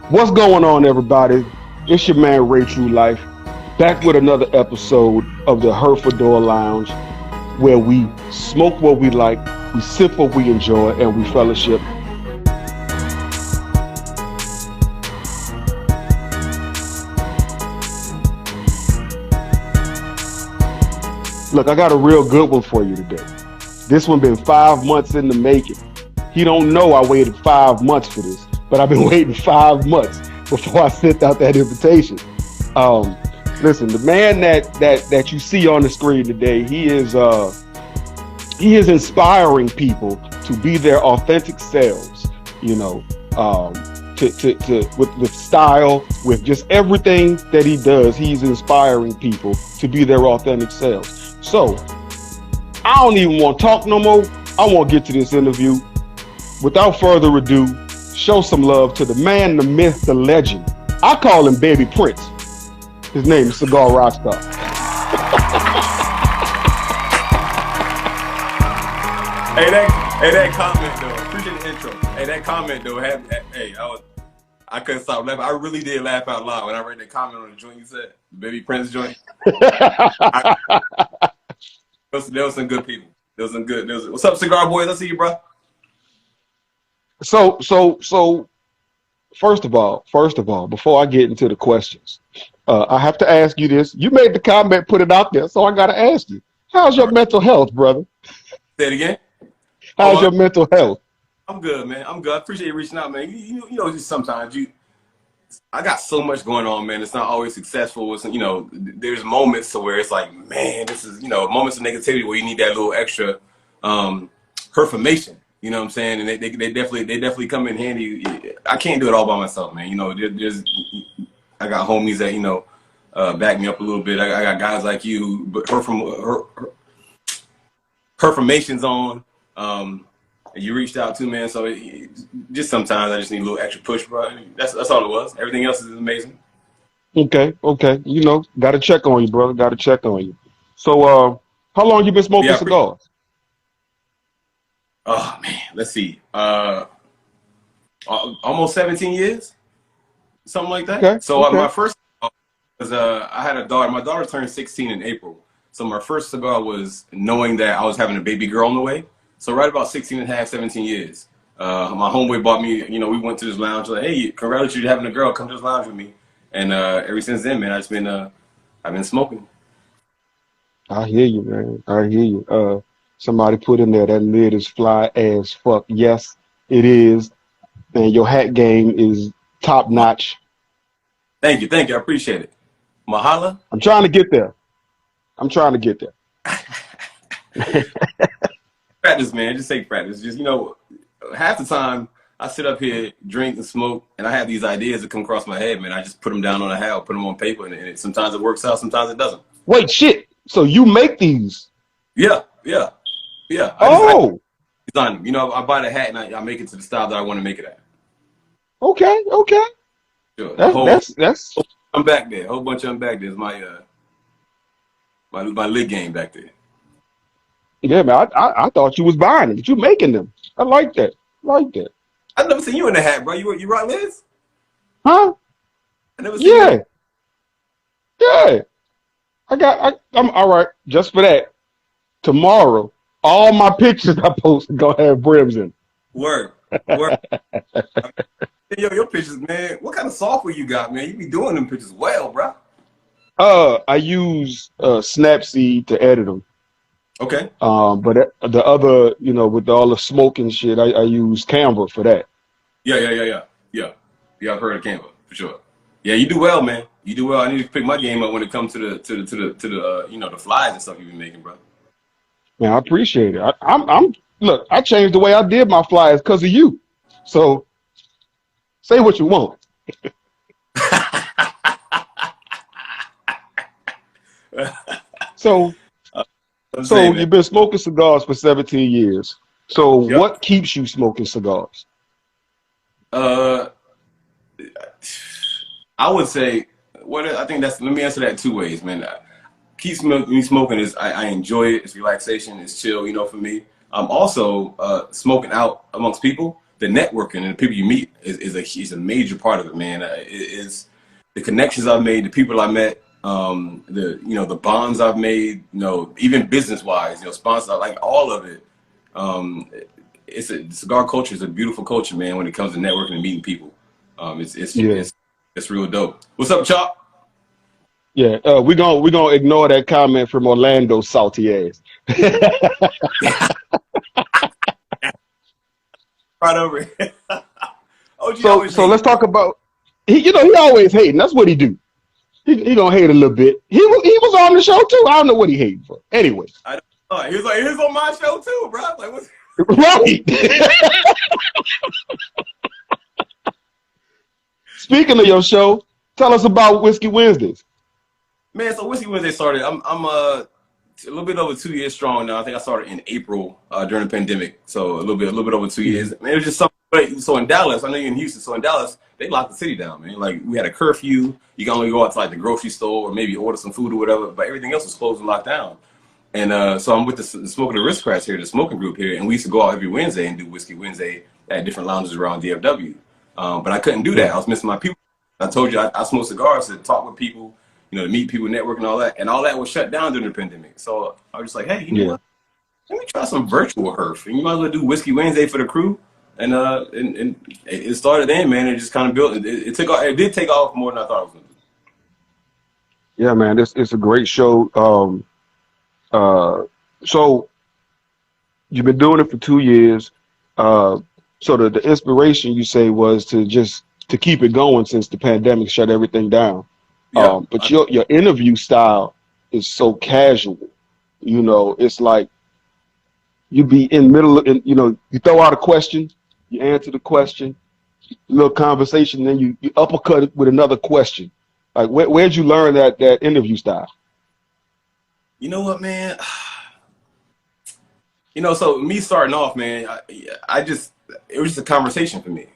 What's going on, everybody? It's your man Ray True Life, back with another episode of the Herfador Lounge, where we smoke what we like, we sip what we enjoy, and we fellowship. Look, I got a real good one for you today. This one been 5 months in the making. He don't know I waited 5 months for this, but I've been waiting 5 months before I sent out that invitation. Um, Listen, the man that you see on the screen today, he is inspiring people to be their authentic selves. You know, with style, with just everything that he does, he's inspiring people to be their authentic selves. So I don't even want to talk no more. I want to get to this interview. Without further ado, show some love to the man, the myth, the legend. I call him Baby Prince. His name is Cigar Rockstar. That comment though. Appreciate the intro. Hey, that comment though. I couldn't stop laughing. I really did laugh out loud when I read that comment on the joint you said, the Baby Prince joint. There was some good people. What's up, Cigar Boys? I see you, bro. So, first of all, before I get into the questions, I have to ask you this. You made the comment, put it out there, so I got to ask you, how's your mental health, brother? Say it again. How's your mental health? I'm good, man. I'm good. I appreciate you reaching out, man. You know, just sometimes I got so much going on, man. It's not always successful. It's, there's moments to where it's like, man, this is, moments of negativity where you need that little extra confirmation. You know what I'm saying? And they definitely come in handy. I can't do it all by myself, man. I got homies that back me up a little bit. I got guys like you, but her formation's on. You reached out to, man. So just sometimes I just need a little extra push, bro. That's all it was. Everything else is amazing. Okay. Got to check on you, brother. Got to check on you. So, how long you been smoking cigars? Oh man, let's see. Almost 17 years, something like that. Okay. So my first was I had a daughter. My daughter turned 16 in April. So my first cigar was knowing that I was having a baby girl on the way. So right about 16 and a half, 17 years. My homeboy bought me, we went to this lounge, like, hey, congratulations, you're having a girl, come to this lounge with me. And ever since then, man, I've been smoking. I hear you, man. I hear you. Somebody put in there that lid is fly as fuck. Yes, it is. And your hat game is top notch. Thank you. I appreciate it. Mahala. I'm trying to get there. Practice, man. Just take practice. Just, half the time I sit up here, drink and smoke, and I have these ideas that come across my head, man. I just put them down on a hat, put them on paper, and sometimes it works out, sometimes it doesn't. Wait, shit. So you make these? Yeah. I design them. I buy the hat and I make it to the style that I want to make it at. Okay. Sure. That's. I'm back there. A whole bunch of them back there. It's my lid game back there. Yeah, man. I thought you was buying them, but you making them. I like that. I've never seen you in the hat, bro. You rock lids? Huh? I never seen you. Yeah. I'm all right. Just for that. Tomorrow, all my pictures I post are gonna have brims in. Word. Your pictures, man. What kind of software you got, man? You be doing them pictures well, bro. I use Snapseed to edit them. Okay. But the other, with all the smoke and shit, I use Canva for that. Yeah. I've heard of Canva for sure. Yeah, you do well, man. You do well. I need to pick my game up when it comes to the the flies and stuff you be making, bro. Man, I appreciate it. Look, I changed the way I did my flyers because of you. So say what you want. So you've been smoking cigars for 17 years. So What keeps you smoking cigars? I would say, let me answer that two ways, man. Keeps me smoking is I enjoy it. It's relaxation. It's chill, for me. I'm also smoking out amongst people. the networking and the people you meet is a major part of it, man. It is the connections I've made, the people I met, the bonds I've made, even business wise, sponsors, like all of it. The cigar culture is a beautiful culture, man. When it comes to networking and meeting people, it's real dope. What's up, Chop? Yeah, we're gonna ignore that comment from Orlando, salty ass. Right over here. So let's talk about he always hating. That's what he do. He gonna hate a little bit. He was on the show too. I don't know what he hating for. Anyway, he was like, he was on my show too, bro. Like, what's right. Speaking of your show, tell us about Whiskey Wednesdays. Man, so Whiskey Wednesday started. I'm a little bit over 2 years strong now. I think I started in April during the pandemic. So a little bit over 2 years. Man, it was just something. So in Dallas, I know you're in Houston. So in Dallas, they locked the city down, man. Like we had a curfew. You can only go out to like the grocery store or maybe order some food or whatever. But everything else was closed and locked down. And so I'm with the Smoking Aristocrats here, the smoking group here, and we used to go out every Wednesday and do Whiskey Wednesday at different lounges around DFW. But I couldn't do that. I was missing my people. I told you I smoke cigars to talk with people, to meet people, network, and all that. And all that was shut down during the pandemic. So I was just like, hey, you know what? Let me try some virtual Herf. And you might as well do Whiskey Wednesday for the crew. And it started then, man. It just kind of built. It took off. It did take off more than I thought it was going to do. Yeah, man. It's a great show. So you've been doing it for 2 years. So the inspiration you say was to keep it going since the pandemic shut everything down. Yeah, but your interview style is so casual. It's like you be in middle of, you throw out a question, you answer the question, little conversation, then you uppercut it with another question. Like where'd you learn that interview style? You know what, man? So me starting off, man, it was just a conversation for me,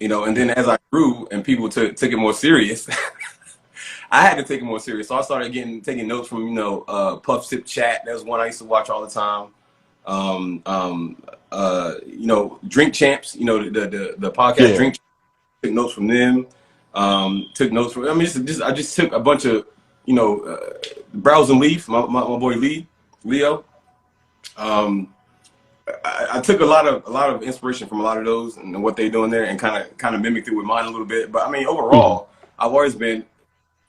and then as I grew and people took it more serious, I had to take it more serious. So I started taking notes from, Puff Sip Chat. That was one I used to watch all the time. Drink Champs, the podcast Drink Champs, took notes from them. Took notes from, I just took a bunch of, Browse and Leaf, my boy Leo. I took a lot of inspiration from a lot of those and what they're doing there and kind of mimicked it with mine a little bit. But overall, I've always been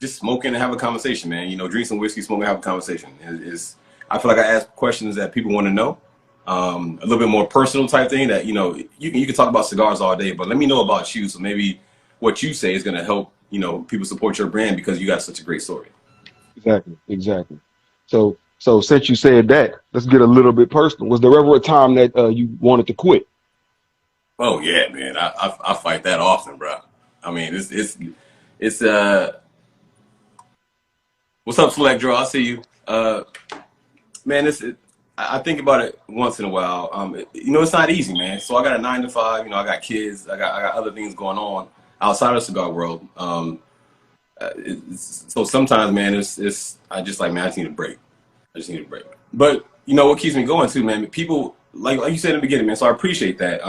just smoking and have a conversation, man. Drink some whiskey, smoke and have a conversation. I feel like I ask questions that people want to know. A little bit more personal type thing that, you can talk about cigars all day, but let me know about you. So maybe what you say is going to help, people support your brand because you got such a great story. Exactly. So since you said that, let's get a little bit personal. Was there ever a time that you wanted to quit? Oh yeah, man. I fight that often, bro. I mean, it's what's up, Select Draw? I see you. Man, I think about it once in a while. It's not easy, man. So I got a 9 to 5. I got kids. I got other things going on outside of the cigar world. So sometimes, man, I just like, man, I just need a break. But what keeps me going too, man? People like you said in the beginning, man. So I appreciate that.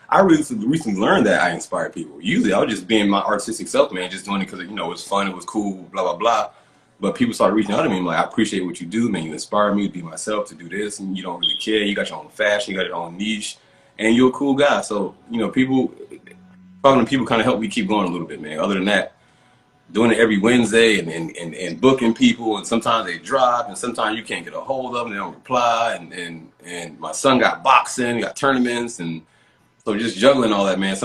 I recently learned that I inspire people. Usually, I was just being my artistic self, man, just doing it because it was fun, it was cool, blah blah blah. But people started reaching out to me. I'm like, I appreciate what you do, man. You inspire me to be myself, to do this, and you don't really care. You got your own fashion, you got your own niche, and you're a cool guy. So talking to people kind of helped me keep going a little bit, man. Other than that, doing it every Wednesday and booking people, and sometimes they drop, and sometimes you can't get a hold of them, they don't reply, and my son got boxing, got tournaments, and so just juggling all that, man.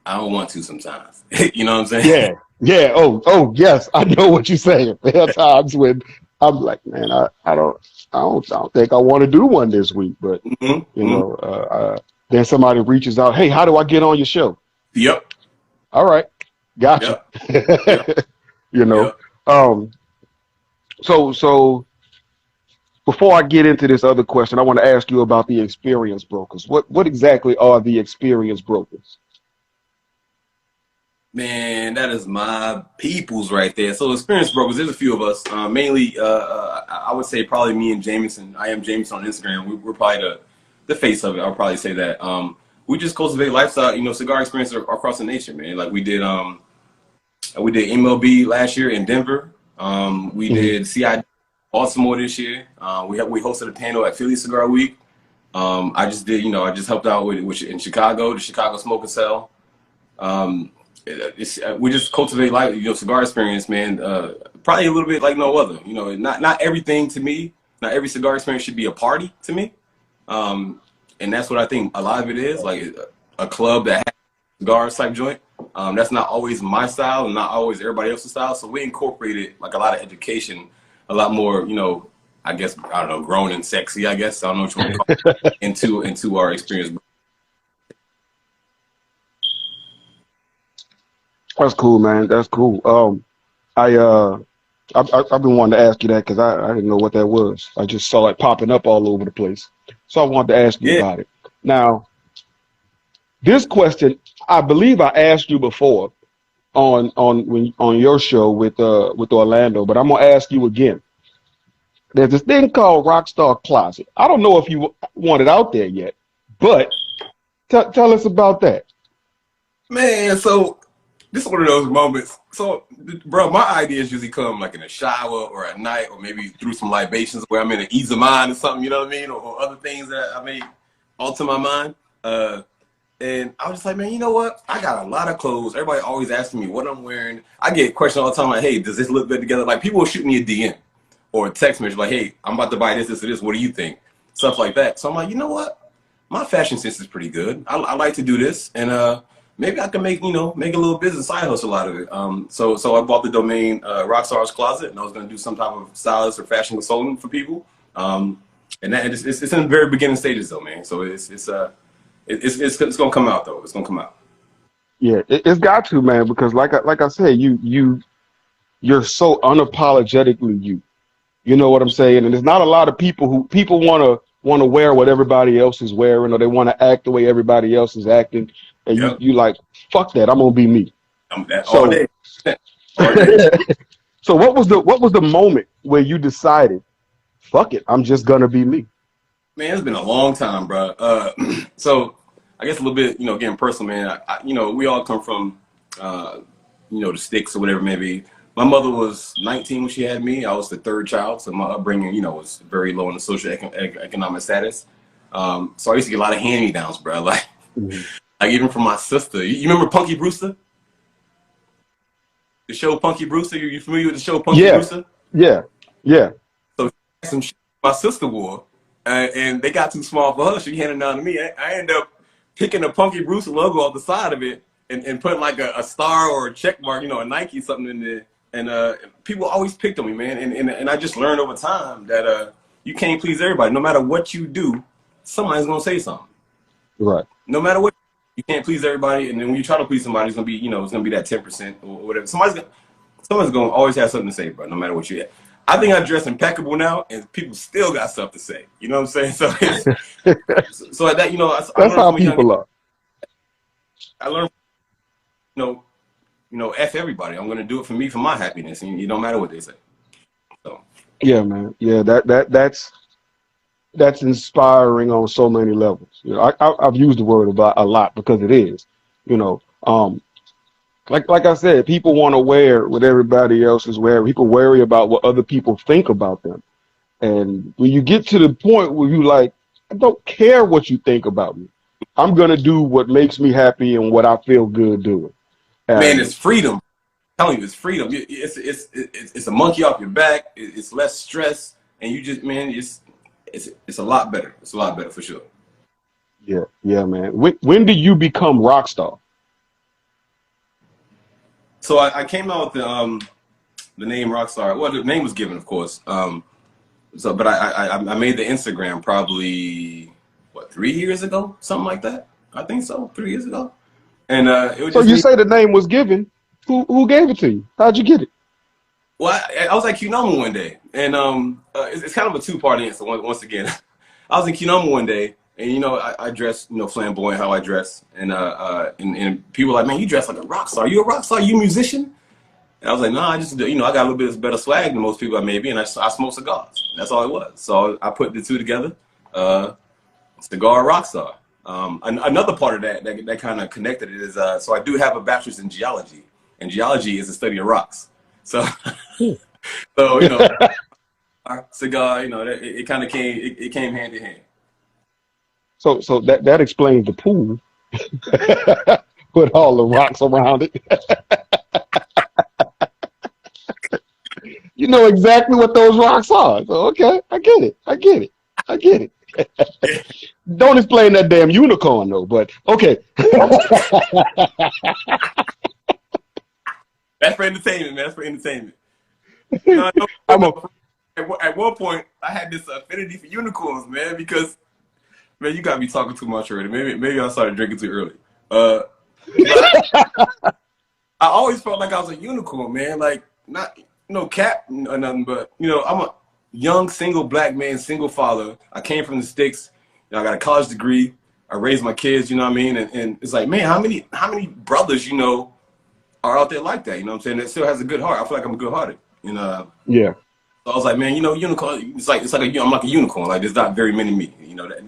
I don't want to sometimes. You know what I'm saying? Yeah. Oh, yes. I know what you're saying. There are times when I'm like, man, I don't think I want to do one this week, but then somebody reaches out, hey, how do I get on your show? Yep. All right. Gotcha. Yep. Yep. So before I get into this other question, I want to ask you about the experience brokers. What exactly are the experience brokers? Man, that is my peoples right there. So experience brokers, there's a few of us. Mainly, I would say probably me and Jameson. I am Jameson on Instagram. We're probably the face of it. I'll probably say that. we just cultivate lifestyle, cigar experience across the nation, man. Like we did MLB last year in Denver. We did CI Baltimore this year. We hosted a panel at Philly Cigar Week. I just helped out with in Chicago, the Chicago Smoke and Sell. We just cultivate cigar experience, man. Probably a little bit like no other. Not everything to me. Not every cigar experience should be a party to me. And that's what I think a lot of it is, like a club that has cigars type joint. That's not always my style and not always everybody else's style. So we incorporated like a lot of education, a lot more, I guess, I don't know, grown and sexy, I guess. I don't know what you want to call it, into our experience. That's cool, man. That's cool. I've been wanting to ask you that because I didn't know what that was. I just saw it popping up all over the place. So I wanted to ask you about it. Now, this question, I believe I asked you before on your show with Orlando, but I'm gonna ask you again. There's this thing called Rockstar Closet. I don't know if you want it out there yet, but tell us about that. Man, so this is one of those moments. So, bro, my ideas usually come like in a shower or at night or maybe through some libations where I'm in an ease of mind or something, you know what I mean? Or other things that I may alter my mind. And I was just like, man, you know what? I got a lot of clothes. Everybody always asking me what I'm wearing. I get questions all the time like, hey, does this look good together? Like people will shoot me a DM or a text message like, hey, I'm about to buy this, or this. What do you think? Stuff like that. So I'm like, you know what? My fashion sense is pretty good. I like to do this. And maybe I can make a little business side hustle out of it. So I bought the domain Rockstar's Closet, and I was going to do some type of stylist or fashion consultant for people. And it's in the very beginning stages though, man. So it's going to come out though. It's going to come out. Yeah, it's got to, man, because like I said, you're so unapologetically you. You know what I'm saying? And there's not a lot of people want to wear what everybody else is wearing, or they want to act the way everybody else is acting. And you like, fuck that, I'm gonna be me. I'm that all day. So what was the moment where you decided, fuck it, I'm just gonna be me? Man, it's been a long time, bro. So I guess a little bit, getting personal, man. We all come from, the sticks or whatever it may be. My mother was 19 when she had me. I was the third child, so my upbringing, was very low in the social economic status. So I used to get a lot of hand-me-downs, bro. Like even from my sister. You remember Punky Brewster? The show Punky Brewster? You familiar with the show Punky Brewster? Yeah. So some shit my sister wore, and they got too small for her. She handed it down to me. I ended up picking the Punky Brewster logo off the side of it and putting like a star or a check mark, a Nike something in there. And people always picked on me, man. And I just learned over time that you can't please everybody. No matter what you do, somebody's gonna say something. Right. No matter what, you can't please everybody. And then when you try to please somebody, it's gonna be, it's gonna be that 10% or whatever. Someone's gonna always have something to say, bro. No matter what you have. I think I dress impeccable now, and people still got stuff to say. You know what I'm saying? So, so at that, that's how people are. I learned, F everybody. I'm gonna do it for me, for my happiness, and it don't matter what they say. So yeah, man. Yeah, that's inspiring on so many levels. I've used the word about a lot because it is. Like I said, people want to wear what everybody else is wearing. People worry about what other people think about them. And when you get to the point where you like, I don't care what you think about me. I'm gonna do what makes me happy and what I feel good doing. Man, it's freedom. I'm telling you, it's freedom. It's a monkey off your back. It's less stress, and you just, man, it's a lot better. It's a lot better for sure. Yeah, man. When did you become Rockstar? So I came out with the name Rockstar. Well, the name was given, of course. But I made the Instagram probably 3 years ago, something like that. I think so, 3 years ago. And it was. So you say the name was given? Who gave it to you? How'd you get it? Well, I was at Q-Number one day, and it's kind of a two-part answer. Once again, I was in Q-Number one day, and I dress flamboyant how I dress, and people were like, man, you dress like a rock star. You a rock star? You a musician? And I was like, no, I just I got a little bit better swag than most people I may be, and I smoke cigars. That's all it was. So I put the two together. Cigar Rockstar. Another part of that kind of connected it is so I do have a bachelor's in geology, and geology is the study of rocks. So, so you know, cigar, you know, it kind of it came hand in hand. So that explains the pool with all the rocks around it. You know exactly what those rocks are. So okay, I get it. I get it. I get it. Don't explain that damn unicorn though, but okay. That's for entertainment, man. That's for entertainment. No, I'm a at one point, I had this affinity for unicorns, man, because man, you got me talking too much already. Maybe I started drinking too early. But I always felt like I was a unicorn, man. Like not no cap or nothing, but you know, I'm a young single black man, single father. I came from the sticks. You know, I got a college degree. I raised my kids. You know what I mean? And it's like, man, how many brothers you know are out there like that? You know what I'm saying? That still has a good heart. I feel like I'm a good hearted. You know. yeah. So I was like, man, you know, unicorn. It's like I'm like a unicorn. Like there's not very many me. You know that.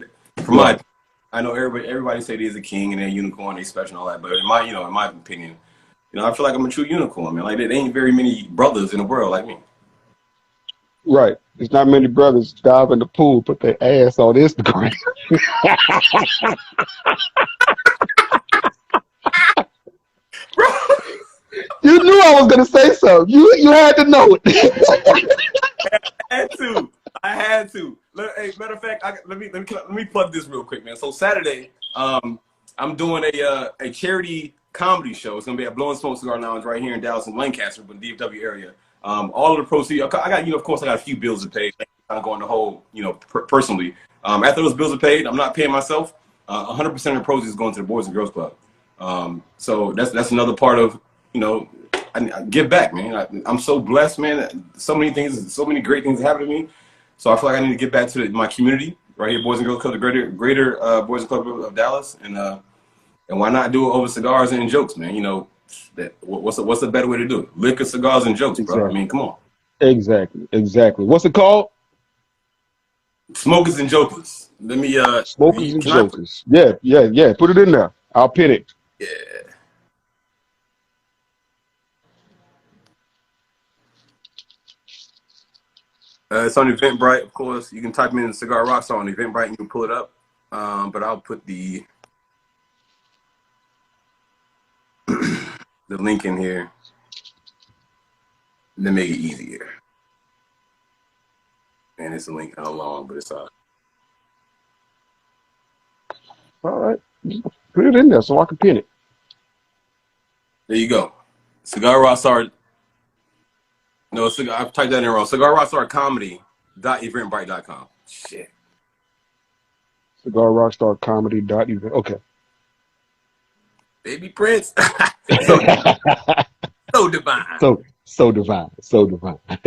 From my, I know everybody say there's a king and they're a unicorn, they special and all that. But in my opinion, you know, I feel like I'm a true unicorn, man. Like there ain't very many brothers in the world like me. Right. There's not many brothers dive in the pool, put their ass on Instagram. You knew I was gonna say something. You had to know it. I had to. Hey, matter of fact, let me plug this real quick, man. So Saturday, I'm doing a charity comedy show. It's gonna be at Blowing Smoke Cigar Lounge right here in Dallas and Lancaster, but DFW area. All of the proceeds, I got, you know, of course, I got a few bills to pay. I'm going the whole, you know, personally. After those bills are paid, I'm not paying myself. 100% of the proceeds is going to the Boys and Girls Club. So that's another part of, you know, I give back, man. I'm so blessed, man. So many great things happen to me. So I feel like I need to give back to my community right here, Boys and Girls Club, the greater Boys and Club of Dallas, and why not do it over cigars and jokes, man? You know, what's the better way to do it? Liquor, cigars, and jokes, Exactly. bro. I mean, come on. Exactly. What's it called? Smokers and Jokers. Let me Smokers and Jokers. Yeah. Put it in there. I'll pin it. Yeah. It's on Eventbrite, of course. You can type in Cigar Rockstar on Eventbrite and you can pull it up. But I'll put the link in here and then make it easier. And it's a link how long, but it's All right. Put it in there so I can pin it. there you go. Cigar Rockstar. No, I've typed that in wrong. Cigar Rockstar Comedy.eventbrite.com. Shit. Cigar Rockstar Comedy. Okay. Baby Prince. So divine. So divine. So divine. All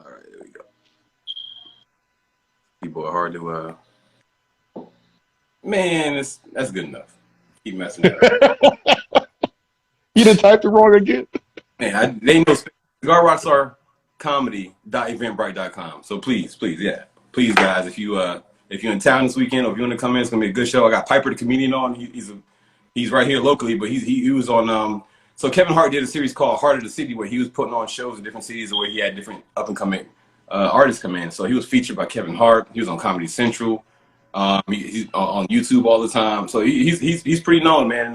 right, there we go. People are hard to man, that's good enough. Keep messing it up. You done typed it wrong again? Man, they know Cigar Rockstar Comedy.eventbrite.com. So please, yeah. Please guys, if you're in town this weekend or if you want to come in, it's gonna be a good show. I got Piper the comedian on. He's right here locally, but he was on so Kevin Hart did a series called Heart of the City where he was putting on shows in different cities where he had different up and coming artists come in. So he was featured by Kevin Hart. He was on Comedy Central. He's on YouTube all the time. So he's pretty known, man.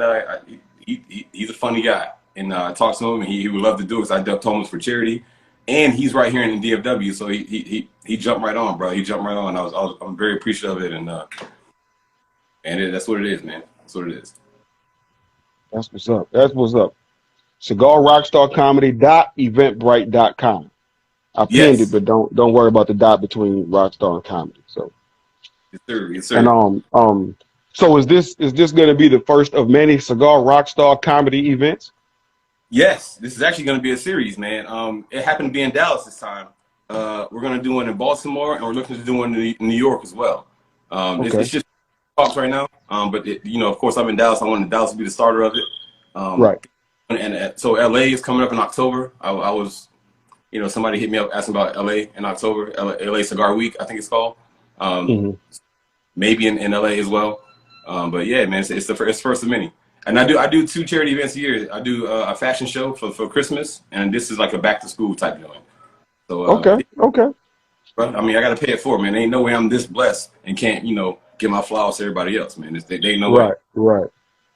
He's a funny guy. And I talked to him, and he would love to do it because I told him it's for charity. And he's right here in DFW, so he jumped right on, bro. He jumped right on. I'm very appreciative of it, and that's what it is, man. That's what it is. That's what's up. That's what's up. Cigar Rockstar Comedy.eventbrite.com. I pinned it, but don't worry about the dot between Rockstar and Comedy. So yes, sir. Yes, sir. And so is this going to be the first of many Cigar Rockstar Comedy events? Yes, this is actually going to be a series, man. It happened to be in Dallas this time. We're going to do one in Baltimore, and we're looking to do one in New York as well. Okay. It's just talks right now. But you know, of course, I'm in Dallas. I wanted Dallas to be the starter of it. Right. And so LA is coming up in October. I was, you know, somebody hit me up asking about LA in October. LA Cigar Week, I think it's called. Mm-hmm. Maybe in LA as well. But yeah, man, it's first of many. And I do 2 charity events a year. I do a fashion show for Christmas, and this is like a back to school type joint. So Okay. Okay. I mean, I got to pay it forward, man. Ain't no way I'm this blessed and can't, you know, give my flowers to everybody else, man. They ain't no way. Right. Right.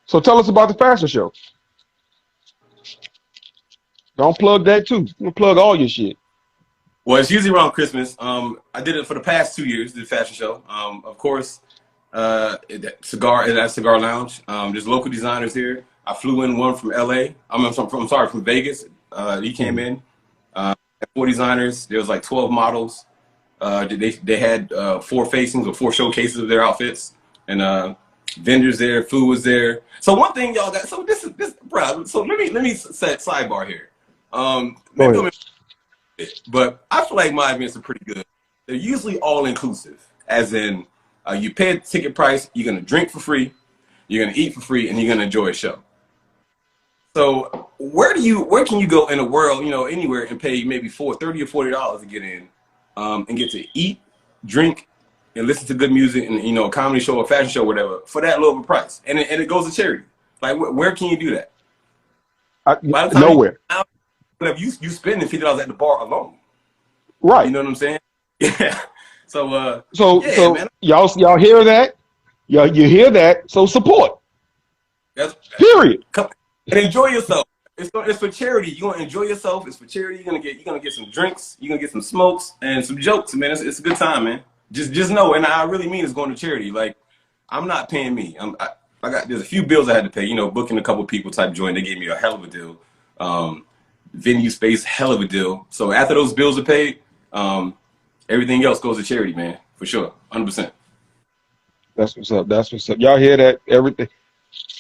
So tell us about the fashion show. Don't plug that too. You plug all your shit. Well, it's usually around Christmas. I did it for the past 2 years, the fashion show. Of course, Cigar Lounge. There's local designers here. I flew in one from LA. From Vegas. He came in. 4 designers. There was like 12 models. They had 4 facings or 4 showcases of their outfits, and vendors there. Food was there. So one thing y'all got. So this, bro. So let me set sidebar here. But I feel like my events are pretty good. They're usually all inclusive, as in you pay a ticket price, you're gonna drink for free, you're gonna eat for free, and you're gonna enjoy a show. So where can you go in the world, you know, anywhere, and pay maybe $30 or $40 to get in, and get to eat, drink, and listen to good music, and, you know, a comedy show, a fashion show, whatever, for that low of a price, and it goes to charity. Like where can you do that? By the time Nowhere. You spending $50 at the bar alone. Right. You know what I'm saying? Yeah. So man. y'all hear that? You hear that? So support. Period. Come and enjoy yourself. It's for charity. You're gonna enjoy yourself. It's for charity. You're gonna get some drinks. You're gonna get some smokes and some jokes, man. It's a good time, man. Just know, and I really mean it's going to charity. Like, I'm not paying me. There's a few bills I had to pay. You know, booking a couple people type joint. They gave me a hell of a deal. Venue space, hell of a deal. So after those bills are paid, everything else goes to charity, man, for sure, 100%. That's what's up. That's what's up. Y'all hear that? Everything.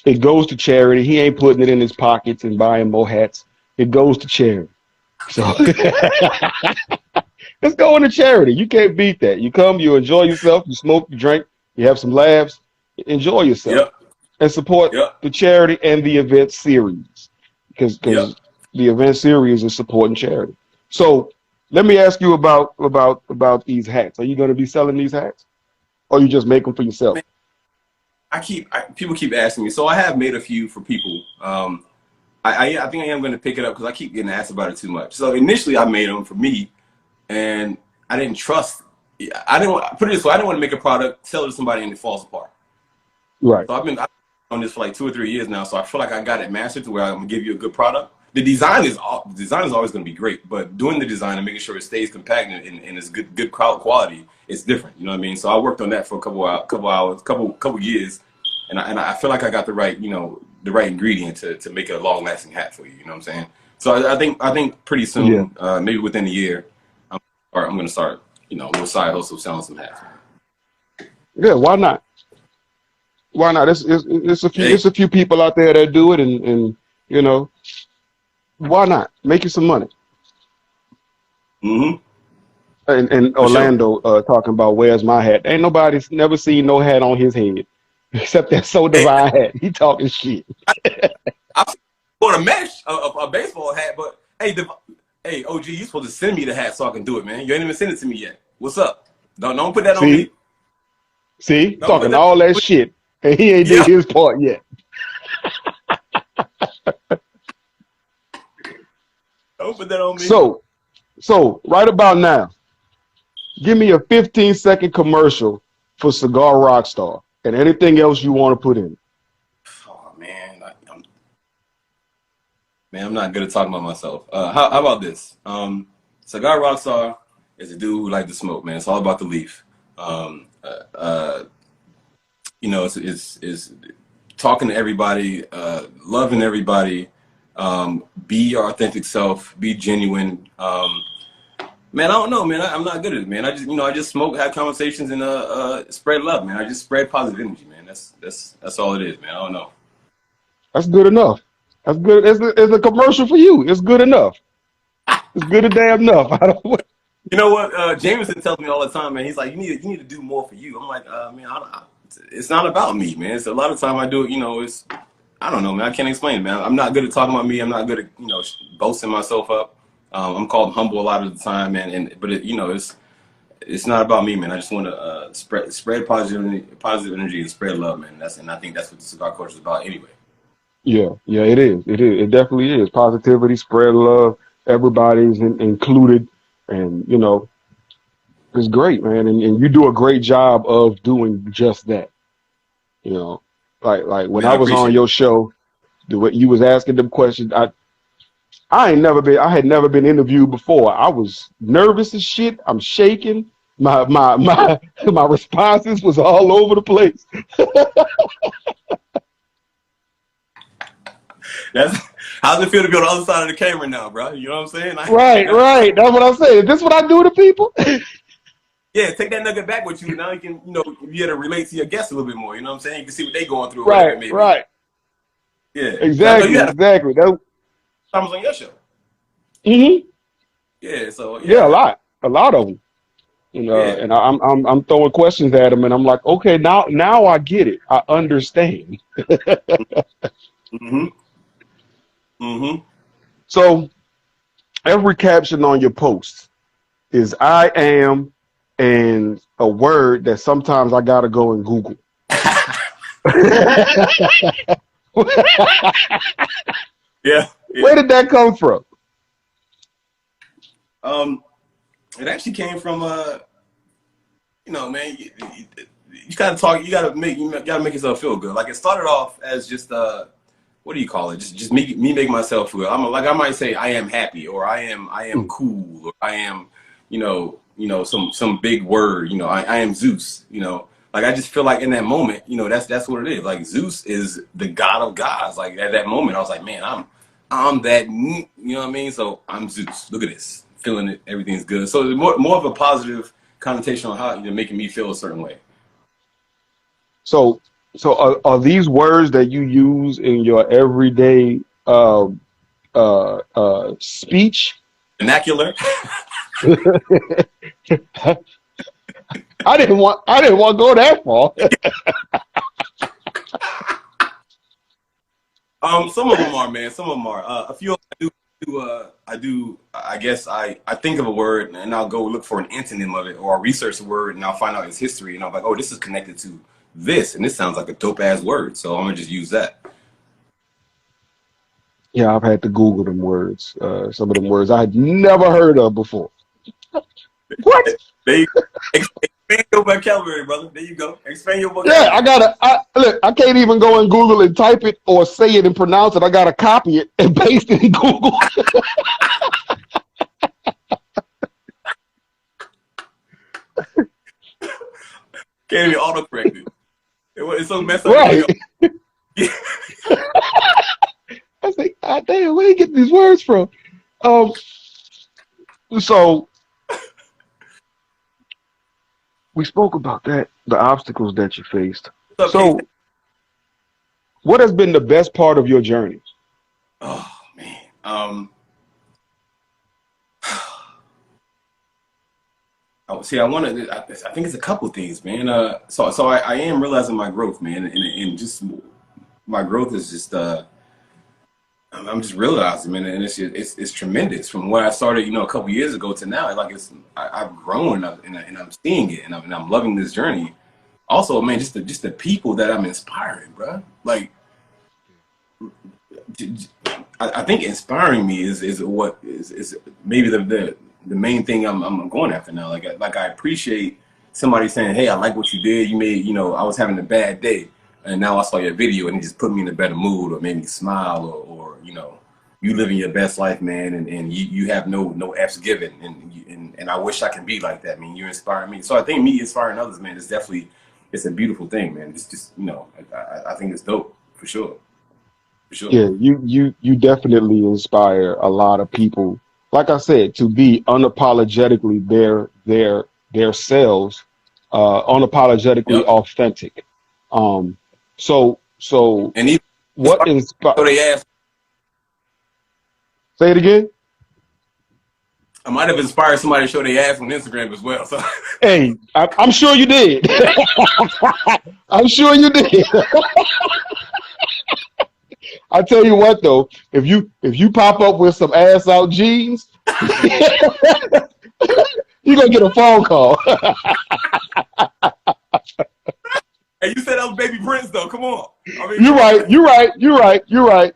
It goes to charity. He ain't putting it in his pockets and buying more hats. It goes to charity. So it's going to charity. You can't beat that. You come, you enjoy yourself, you smoke, you drink, you have some laughs, enjoy yourself, and support the charity and the event series, because the event series is supporting charity. So let me ask you about these hats. Are you going to be selling these hats, or you just make them for yourself? Man, people keep asking me, so I have made a few for people. I think I am going to pick it up because I keep getting asked about it too much. So initially I made them for me, and I didn't trust. I didn't want, put it this way, I didn't want to make a product, sell it to somebody, and it falls apart. Right. So I've been on this for like 2 or 3 years now, so I feel like I got it mastered to where I'm gonna give you a good product. The design is always going to be great, but doing the design and making sure it stays compact and is good quality is different. You know what I mean? So I worked on that for a couple years, and I feel like I got the right ingredient to make a long lasting hat for you. You know what I'm saying? So I think pretty soon, maybe within a year, I'm going to start a little side hustle selling some hats. Yeah, why not? Why not? It's a few people out there that do it, and you know. Why not? Make you some money. Mm-hmm. And Orlando talking about where's my hat? Ain't nobody's never seen no hat on his head except that So Divine hat. He talking shit. I want a mesh, a baseball hat, but hey, OG, you supposed to send me the hat so I can do it, man. You ain't even sent it to me yet. What's up? Don't put that on me. See, talking all that shit, and he ain't did his part yet. Don't put that on me. So right about now, give me a 15-second commercial for Cigar Rockstar and anything else you want to put in. Oh man, I'm not good at talking about myself. How about this? Cigar Rockstar is a dude who likes to smoke, man. It's all about the leaf. It's talking to everybody, loving everybody. Be your authentic self, be genuine. Man, I don't know, man. I'm not good at it, man. I just smoke, have conversations, and spread love, man. I just spread positive energy, man. That's all it is, man. I don't know. That's good enough. That's good. It's a commercial for you. It's good enough. It's good and damn enough. You know what? Jameson tells me all the time, man. He's like, you need to do more for you. I'm like, man, it's not about me, man. It's a lot of time I do it. I don't know, man. I can't explain it, man. I'm not good at talking about me. I'm not good at, boasting myself up. I'm called humble a lot of the time, man. But it's not about me, man. I just want to spread positive energy and spread love, man. And I think that's what the cigar culture is about, anyway. Yeah, yeah, it is. It is. It definitely is. Positivity, spread love. Everybody's included, and it's great, man. And you do a great job of doing just that. You know, like when Man, I I was on appreciate it. your show, the way you was asking them questions, I had never been interviewed before. I was nervous as shit. I'm shaking. My responses was all over the place. That's how's it feel to be on the other side of the camera now, bro? You know what I'm saying? Right, right. That's what I'm saying. Is this what I do to people? Yeah, take that nugget back with you. Now you can, you got to relate to your guests a little bit more. You know what I'm saying? You can see what they going through or whatever Right, it may be. right. Yeah. 'Cause I know you Exactly, had a exactly. times on your show. Mhm. Yeah. So Yeah, yeah. a lot of them. Yeah. And I'm throwing questions at them, and I'm like, okay, now I get it. I understand. Mm-hmm. Mm-hmm. So every caption on your post is "I am" and a word that sometimes I gotta go and Google. Yeah. Where Yeah. did that come from? Um, it actually came from man, you gotta talk. You gotta make yourself feel good. Like it started off as just what do you call it? Just me make myself feel. I might say I am happy, or I am Mm. cool, or I am, some big word. I am Zeus. Like I just feel like in that moment, that's what it is. Like Zeus is the god of gods. Like at that moment, I was like, man, I'm that. You know what I mean? So I'm Zeus. Look at this, feeling it. Everything's good. So it's more of a positive connotation on how making me feel a certain way. So are these words that you use in your everyday speech? Vernacular. I didn't want to go that far. Some of them are, man. Some of them are. A few of them I do. I guess I think of a word and I'll go look for an antonym of it, or I'll research the word and I'll find out its history, and I'm like, oh, this is connected to this, and this sounds like a dope ass word, so I'm gonna just use that. Yeah, I've had to Google them words. Some of them words I had never heard of before. What? There you go. Expand your vocabulary, brother. There you go. Expand your Yeah, vocabulary. look, I can't even go in Google and type it or say it and pronounce it. I gotta copy it and paste it in Google. Can't even autocorrect it. It's so messed up. Right. Like, yeah. I was like, God damn, where you get these words from? Um, so we spoke about that, the obstacles that you faced. What's up, Casey? So what has been the best part of your journey? Oh man. See, I think it's a couple of things, man. So I am realizing my growth, man, and just my growth is just I'm just realizing, man, and it's tremendous from where I started, a couple years ago to now. Like I've grown and I'm seeing it, and I'm loving this journey. Also, man, just the people that I'm inspiring, bro. Like I think inspiring me is what is maybe the main thing I'm going after now. Like I appreciate somebody saying, "Hey, I like what you did. You made, I was having a bad day, and now I saw your video, and it just put me in a better mood, or made me smile, or you living your best life, man, and you have no F's given, and I wish I can be like that. I mean, you inspire me. So I think me inspiring others, man, is definitely it's a beautiful thing, man. It's just I think it's dope for sure. For sure. Yeah, you definitely inspire a lot of people. Like I said, to be unapologetically their selves, unapologetically Yep. authentic. So And even what so inspire? they asked, Say it again. I might have inspired somebody to show their ass on Instagram as well. So Hey, I'm sure you did. I'm sure you did. I tell you what though, if you pop up with some ass out jeans, you're gonna get a phone call. Hey, you said that was Baby Prince though. Come on. I mean, You're come on. right. You're right. You're right. You're right.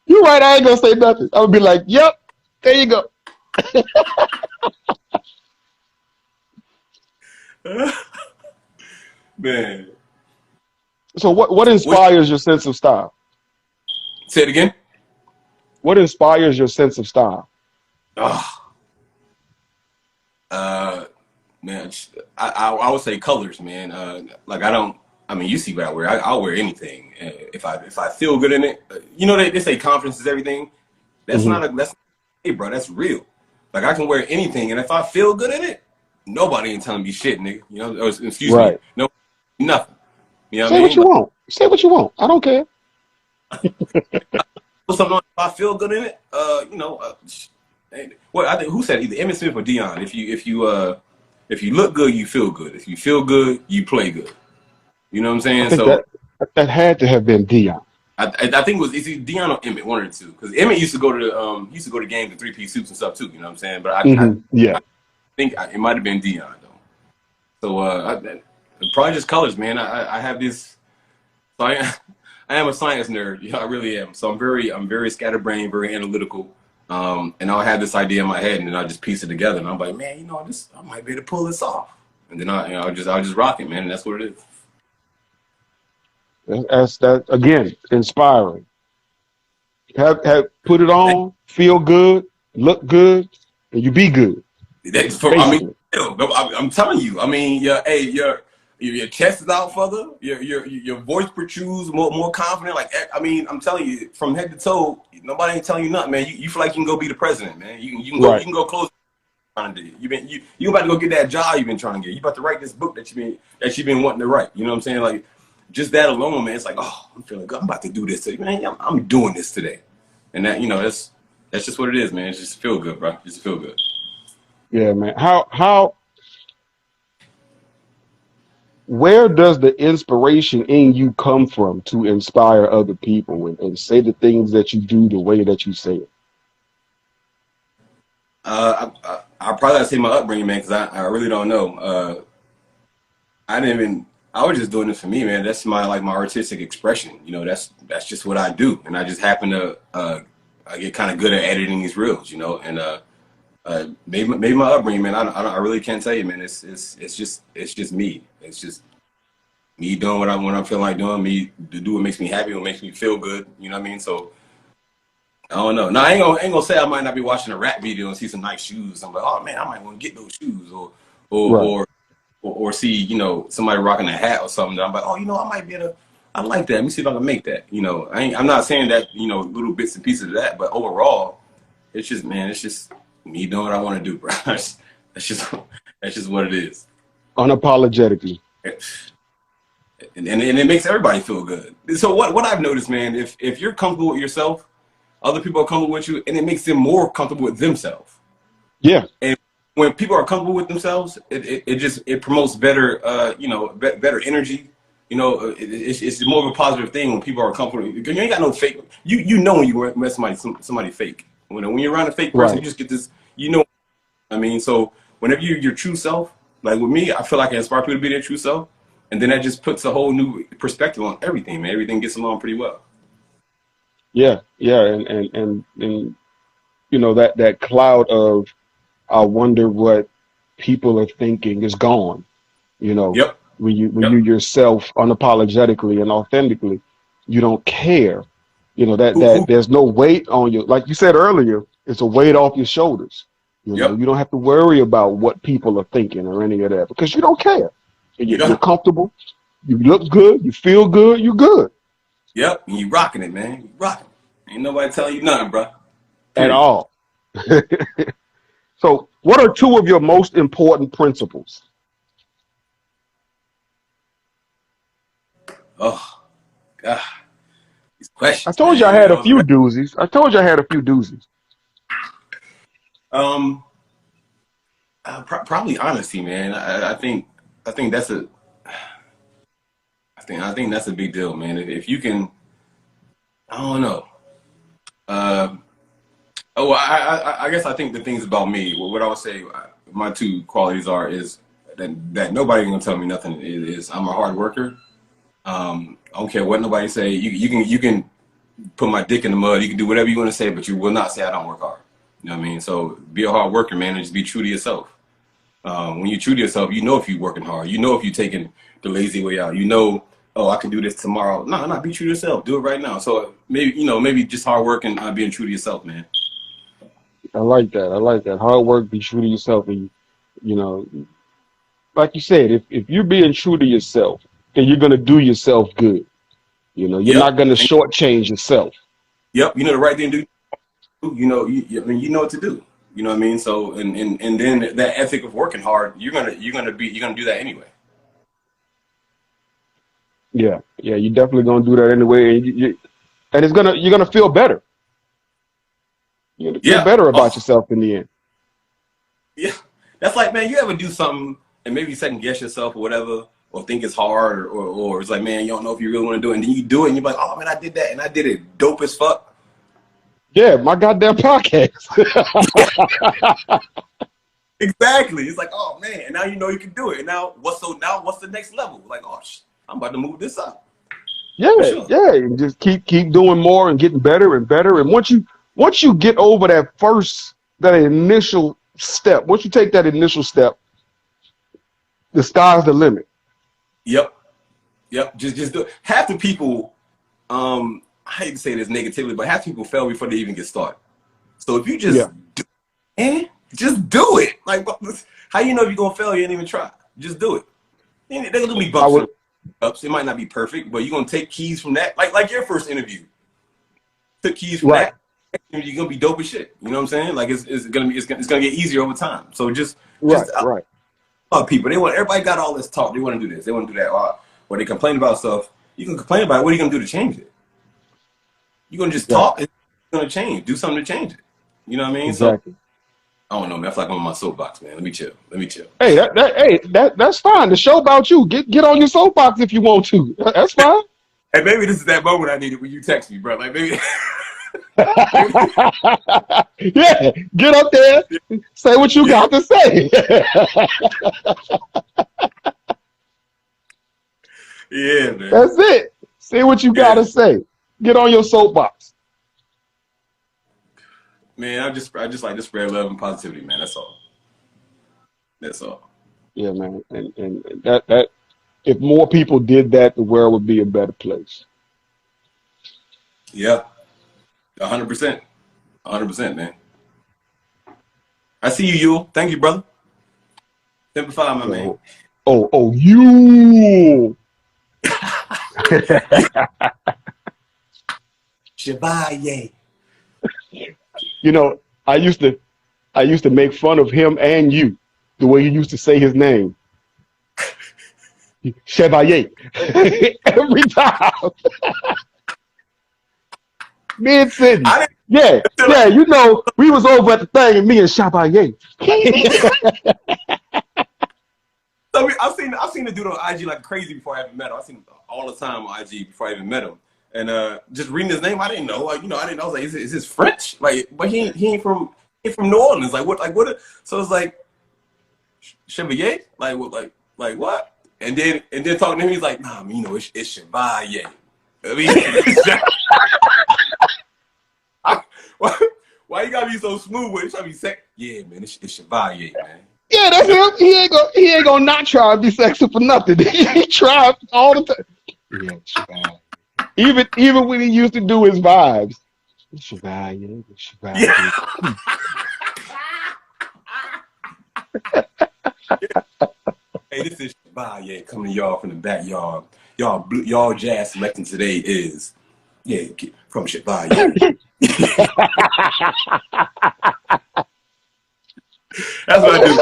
You're right. I ain't gonna say nothing. I'm gonna be like, "Yep, there you go." Man. So, what What? inspires your sense of style? Say it again. What inspires your sense of style? Oh, uh, man, I would say colors, man. Like I don't. I mean, you see what I wear. I'll wear anything if I feel good in it. You know they say confidence is everything. That's Hmm. not a that's hey, bro. That's real. Like I can wear anything, and if I feel good in it, nobody ain't telling me shit, nigga. You know, or, excuse me, Right. no, nothing. You know what I Say what mean? you Like want. Say what you want. I don't care. put something on, if I feel good in it, well, I think who said it? Either Emmitt Smith or Dion. If you look good, you feel good. If you feel good, you play good. You know what I'm I saying? think So that had to have been Dion. I think it was either Dion or Emmett, one or two. Because Emmett used to go to games in 3-piece suits and stuff too. You know what I'm saying? But Yeah. I think it might have been Dion though. So probably just colors, man. I have this. So I am a science nerd. Yeah, I really am. So I'm very scatterbrained, very analytical. And I'll have this idea in my head, and then I'll just piece it together. And I'm like, man, I might be able to pull this off. And then I'll just rock it, man. And that's what it is. That's that again. Inspiring. Have put it on. Feel good. Look good. And you be good. Basically. I'm telling you. I mean, your chest is out further. Your voice protrudes more confident. Like I mean, I'm telling you, from head to toe, nobody ain't telling you nothing, man. You feel like you can go be the president, man. You Right. can go close. You about to go get that job you've been trying to get. You about to write this book that you've been wanting to write. You know what I'm saying? Like just that alone, man. It's like, oh, I'm feeling good. I'm about to do this today, man. I'm doing this today, and that's just what it is, man. It's just feel good, bro. Just feel good. Yeah, man. Where does the inspiration in you come from to inspire other people and say the things that you do the way that you say it? I probably have to say my upbringing, man, because I really don't know. I didn't even. I was just doing this for me, man. That's my artistic expression. You know, that's just what I do, and I just happen to I get kind of good at editing these reels, you know, and maybe my upbringing, man. I really can't tell you, man. It's just me. It's just me doing what I'm feeling like doing. Me to do what makes me happy, what makes me feel good. You know what I mean? So I don't know. No, I ain't gonna say I might not be watching a rap video and see some nice shoes. I'm like, oh man, I might want to get those shoes, or Right. or or see, somebody rocking a hat or something. That I'm like, oh, I might be able to. I like that. Let me see if I can make that. I'm not saying that, little bits and pieces of that, but overall, it's just, man, it's just me doing what I want to do, bro. That's just that's just what it is. Unapologetically. And it makes everybody feel good. So what I've noticed, man, if you're comfortable with yourself, other people are comfortable with you, and it makes them more comfortable with themselves. Yeah. And when people are comfortable with themselves, it promotes better better energy. It's more of a positive thing when people are comfortable. You ain't got no fake. You know when you met somebody fake. When you're around a fake person, Right. you just get this. I mean, so whenever you're your true self, like with me, I feel like I inspire people to be their true self, and then that just puts a whole new perspective on everything, man. Everything gets along pretty well. Yeah. Yeah. And that cloud of I wonder what people are thinking is gone. You know, Yep. when you Yep. yourself unapologetically and authentically, you don't care. That Who? there's no weight on you. Like you said earlier, it's a weight off your shoulders. Yep. You don't have to worry about what people are thinking or any of that because you don't care. You You're know. comfortable. You look good. You feel good. You're good Yep. And you rocking it, man. You rocking. Ain't nobody telling you nothing, bro. at Period. all. So, what are two of your most important principles? Oh God, these I questions, told you I man. had a few doozies. I told you I had a few doozies. Um, probably honesty, man. I think that's I think that's a big deal, man. If you can, I don't know. I guess I think the things about me, what I would say, my two qualities is that nobody gonna tell me nothing. Is I'm a hard worker. I don't care what nobody say. You can put my dick in the mud. You can do whatever you want to say, but you will not say I don't work hard. You know what I mean? So be a hard worker, man, and just be true to yourself. When you're true to yourself, you know if you're working hard. You know if you're taking the lazy way out. You know, oh, I can do this tomorrow. No, be true to yourself. Do it right now. So maybe just hard work and being true to yourself, man. I like that. I like that. Hard work, be true to yourself, and you know, like you said, if you're being true to yourself, then you're gonna do yourself good. You know, you're not gonna shortchange yourself. Yep, you know the right thing to do. You know, you know what to do. You know what I mean? So and then that ethic of working hard, you're gonna do that anyway. Yeah, you're definitely gonna do that anyway, and you're gonna feel better. You're gonna feel better about yourself in the end. Yeah, that's like, man, you ever do something and maybe second guess yourself or whatever, or think it's hard, or it's like, man, you don't know if you really want to do it, and then you do it, and you're like, oh man, I did that, and I did it dope as fuck. Yeah, my goddamn podcast. Exactly. It's like, oh man, and now you know you can do it. And now what's the next level? Like, oh, I'm about to move this up. Yeah, and just keep doing more and getting better and better. And once you get over that initial step, once you take that initial step, the sky's the limit. Yep. Just do it. Half the people, I hate to say this negatively, but half people fail before they even get started. So if you just just do it. Like, how you know if you're gonna fail? You ain't even try. Just do it. They're gonna be bumps. Ups. It might not be perfect, but you're gonna take keys from that. Like your first interview. Took keys from that. You're gonna be dope as shit. You know what I'm saying? Like it's gonna get easier over time. So just people. Everybody got all this talk. They want to do this. They want to do that. Or they complain about stuff. You can complain about it. What are you gonna do to change it? You're gonna just talk. It's gonna change. Do something to change it. You know what I mean? Exactly. So I don't know, man. I feel like I'm on my soapbox, man. Let me chill. Hey, that's fine. The show about you. Get on your soapbox if you want to. That's fine. And maybe this is that moment I needed when you text me, bro. Like maybe. Yeah, get up there, say what you got to say. Yeah, man. That's it. Say what you got to say. Get on your soapbox. Man, I just like to spread love and positivity, man. That's all. Yeah, man. And that if more people did that, the world would be a better place. Yeah. 100%. 100%, man. I see you, Yule. Thank you, brother. Simplify, my man. Oh, you. Chevalier. You know, I used to make fun of him and you, the way you used to say his name. Chevalier. Every time. Mid-city. Yeah, you know, we was over at the thing and me and Chevalier. So I've seen the dude on IG like crazy before I ever met him. I seen him all the time on IG before I even met him. And just reading his name, I didn't know. Like, you know, I didn't know. I was like, is this French? Like, but he ain't from New Orleans. Like what? So it's like Chevalier? Like what? And then talking to him, he's like, nah, man, you know, it's Chevalier. I mean, why you gotta be so smooth with it? Trying to be sexy? Yeah, man, it's Chevalier, man. Yeah, that's him. He ain't gonna not try to be sexy for nothing. He tried all the time. Yeah, Chevalier. Even when he used to do his vibes. Chevalier. Yeah. Hey, this is Chevalier coming to y'all from the backyard. Y'all jazz selection today is from Chevalier. That's what I do.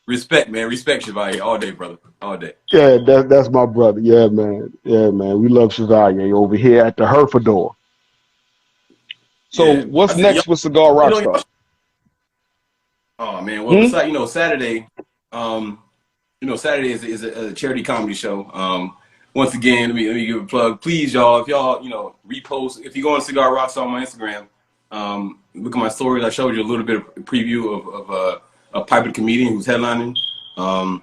Respect, man. Respect Chevalier all day, brother. All day. Yeah, that's my brother. Yeah, man. We love Chevalier over here at the Herfador. So what's next with Cigar Rockstar? Oh man, well, besides, Saturday, Saturday is a charity comedy show. once again, let me give a plug. Please, y'all, if y'all, repost. If you go on Cigar Rockstar on my Instagram, look at my stories. I showed you a little bit of preview of a Piper the comedian who's headlining. The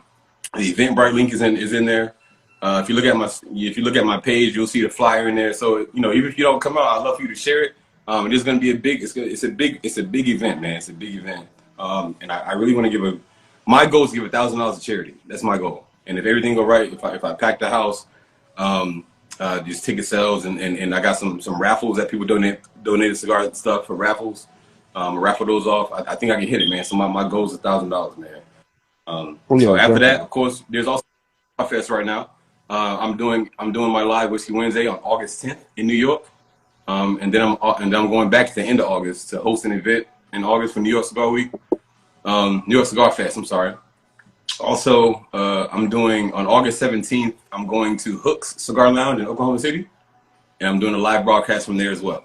Eventbrite link is in there. If you look at my page, you'll see the flyer in there. So even if you don't come out, I'd love for you to share it. It is going to be it's a big event, man. It's a big event. And I really want to give my goal is to give $1,000 to charity. That's my goal. And if everything go right, if I pack the house, just ticket sales and I got some raffles that people donated cigar stuff for raffles. Raffle those off. I think I can hit it, man. So my goal is $1,000, man. So after that, of course, there's also a fest right now. I'm doing my live Whiskey Wednesday on August 10th in New York, and then I'm going back to the end of August to host an event in August for New York Cigar Week, New York Cigar Fest. I'm sorry. Also, I'm doing on August 17th. I'm going to Hook's Cigar Lounge in Oklahoma City, and I'm doing a live broadcast from there as well.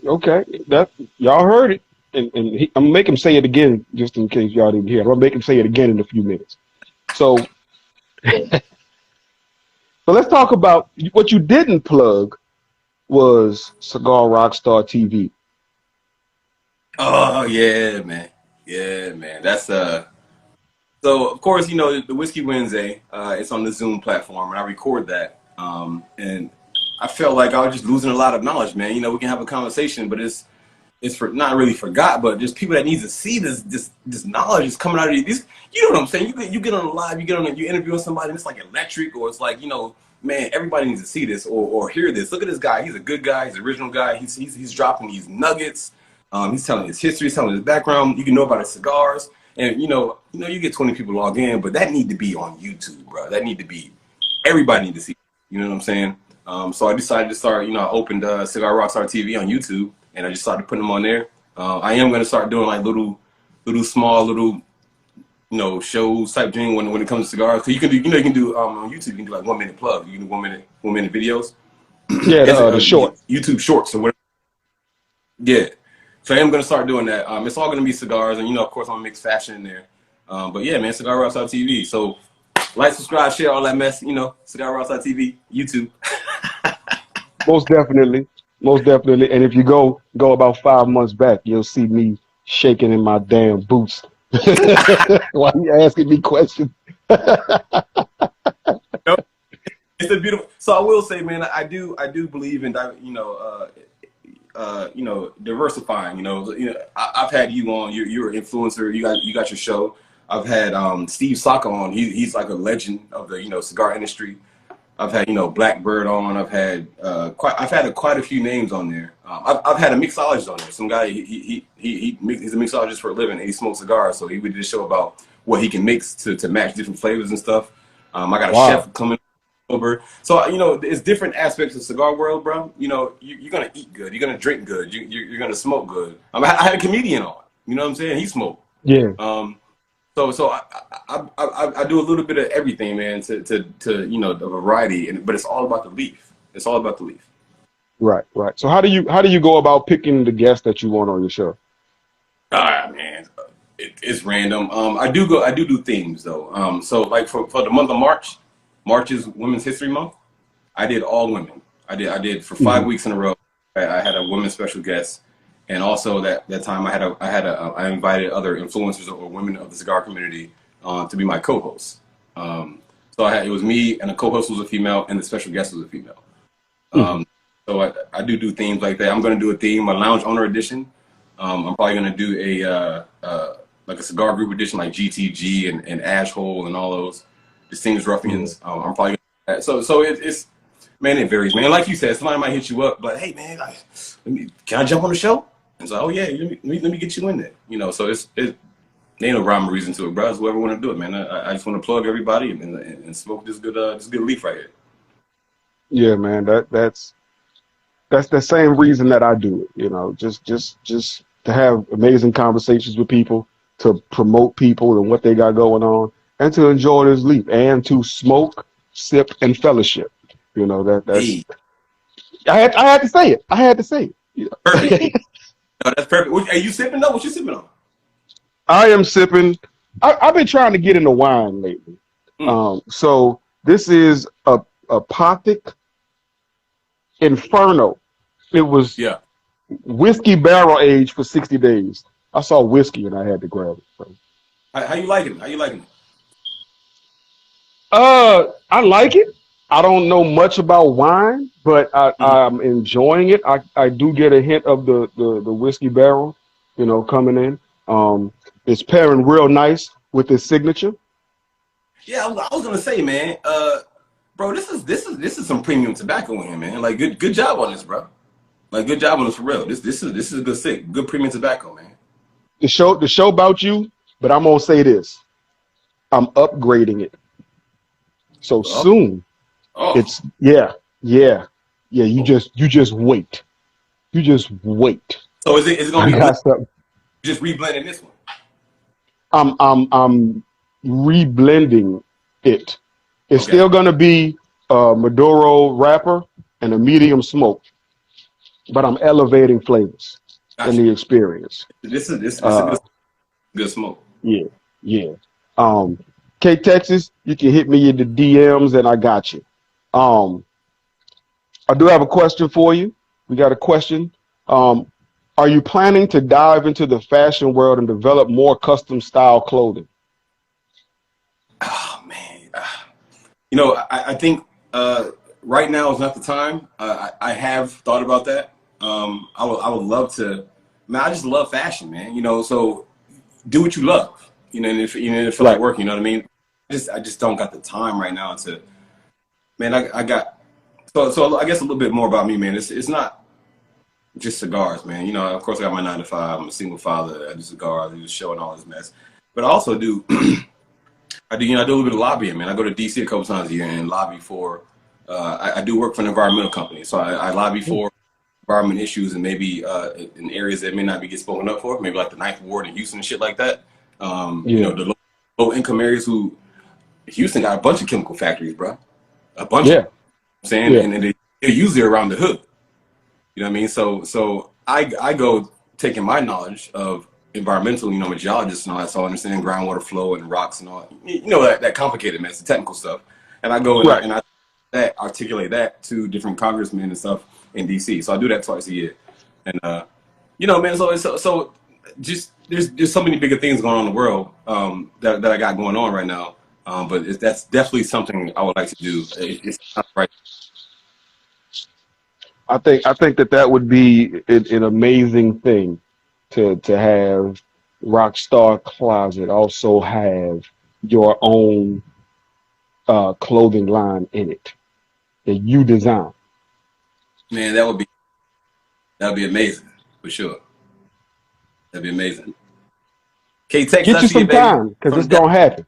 Okay, that y'all heard it, and I'm gonna make him say it again just in case y'all didn't hear. I'm gonna make him say it again in a few minutes. So, so let's talk about what you didn't plug was Cigar Rockstar TV. Oh yeah, man. Yeah, man. That's So of course, the Whiskey Wednesday. It's on the Zoom platform, and I record that. And I felt like I was just losing a lot of knowledge, man. We can have a conversation, but it's for not really forgot, but just people that need to see this knowledge is coming out of these. You know what I'm saying? You get on a live, you interview somebody, and it's like electric, or it's like man, everybody needs to see this or hear this. Look at this guy. He's a good guy. He's an original guy. He's dropping these nuggets. He's telling his history. He's telling his background. You can know about his cigars, and you get 20 people log in, but that need to be on YouTube, bro. That need to be everybody need to see. You know what I'm saying? So I decided to start. I opened Cigar Rockstar TV on YouTube, and I just started putting them on there. I am going to start doing like little small shows type thing when it comes to cigars. Cause you can do on YouTube. You can do like 1 minute plug. You can do 1 minute videos. Yeah, the short YouTube shorts or whatever. Yeah. So I am going to start doing that. It's all going to be cigars, and of course I'm gonna mix fashion in there. But yeah, man, Cigar Rockstar TV. So like, subscribe, share, all that mess. Cigar Rockstar TV, YouTube. Most definitely. And if you go about 5 months back, you'll see me shaking in my damn boots while you asking me questions. It's a beautiful. So I will say, man, I do believe in diversifying. I've had you on. You're an influencer. You got your show. I've had Steve Saka on. He's like a legend of the cigar industry. I've had Blackbird on. I've had quite a few names on there. I've had a mixologist on there. Some guy he's a mixologist for a living. And he smokes cigars, so he did a show about what he can mix to match different flavors and stuff. I got a chef coming over. So it's different aspects of cigar world, bro. You're gonna eat good. You're gonna drink good. You're gonna smoke good. I had a comedian on. You know what I'm saying? He smoked. Yeah. So I do a little bit of everything, man, to the variety, but it's all about the leaf. It's all about the leaf. Right. So how do you go about picking the guests that you want on your show? Man, it's random. I do themes though. So like for the month of March is Women's History Month. I did all women. I did for 5 weeks in a row. I had a women's special guest. And also that time I invited other influencers or women of the cigar community to be my co-hosts. So it was me and a co-host was a female and the special guest was a female. So I do themes like that. I'm going to do a theme, a lounge owner edition. I'm probably going to do like a cigar group edition like GTG and Ash Hole and all those distinguished ruffians. I'm probably gonna, so it's man, it varies, man. Like you said, somebody might hit you up, but hey, man, can I jump on the show? And so, oh yeah, let me get you in there. So it ain't no rhyme or reason to it, bro. It's whoever want to do it, man. I just want to plug everybody and smoke this good leaf right here. Yeah, man. That's the same reason that I do it. Just to have amazing conversations with people, to promote people and what they got going on, and to enjoy this leaf, and to smoke, sip, and fellowship. That's. Hey. I had to say it. Perfect. No, that's perfect. Are you sipping though? What you sipping on? I am sipping. I've been trying to get into wine lately. So this is a Apothic Inferno. It was Yeah. whiskey barrel aged for 60 days. I saw whiskey and I had to grab it. So. How you liking it? How you liking it? I like it. I don't know much about wine, but Mhm. I'm enjoying it. I do get a hint of the whiskey barrel, coming in. It's pairing real nice with his signature. Yeah, I was gonna say, man, bro, this is some premium tobacco in here, man. Like, good job on this, bro. Like, good job on this for real. This is a good sick, good premium tobacco, man. The show about you, but I'm gonna say this: I'm upgrading it. So Oh, soon, oh, it's yeah. You oh. just wait. You just wait. So is it gonna I be blend, got something. just reblending this one? I'm reblending it. It's Okay, still gonna be a Maduro wrapper and a medium smoke, but I'm elevating flavors in gotcha. the experience. This a Uh, good smoke. yeah, yeah. Um, K Texas, you can hit me in the DMs and I got you. Um, I do have a question for you. We got a question. Um, are you planning to dive into the fashion world and develop more custom style clothing? Oh man, I think right now is not the time. I have thought about that. I would love to. Man, I just love fashion, man. So do what you love. And if you know, feel like Right. work, you know what I mean. I just don't got the time right now to. Man, I got so I guess a little bit more about me, man. It's not just cigars, man. Of course I got my 9 to 5. I'm a single father. I do cigars. I do the show and all this mess. But I also do I do a little bit of lobbying, man. I go to DC a couple times a year and lobby for. I do work for an environmental company, so I lobby for environment issues and maybe in areas that may not be get spoken up for, maybe like the Ninth Ward in Houston and shit like that. Yeah. The low income areas who Houston got a bunch of chemical factories, bro, a bunch of Yeah. them. I'm saying, Yeah. and they're usually around the hood. You know what I mean? So I go taking my knowledge of environmental, I'm a geologist and all that, so I understand groundwater flow and rocks and all, that complicated mess, the technical stuff. And I go and Right. I articulate that to different congressmen and stuff in DC. So I do that twice a year. And man, so just there's so many bigger things going on in the world that I got going on right now. But that's definitely something I would like to do. It's not right. I think that would be an amazing thing to have Rockstar Closet also have your own clothing line in it that you design. Man, that would be amazing for sure. That'd be amazing. K Tex, Get I you see you, some baby. time because From it's the depth. gonna happen.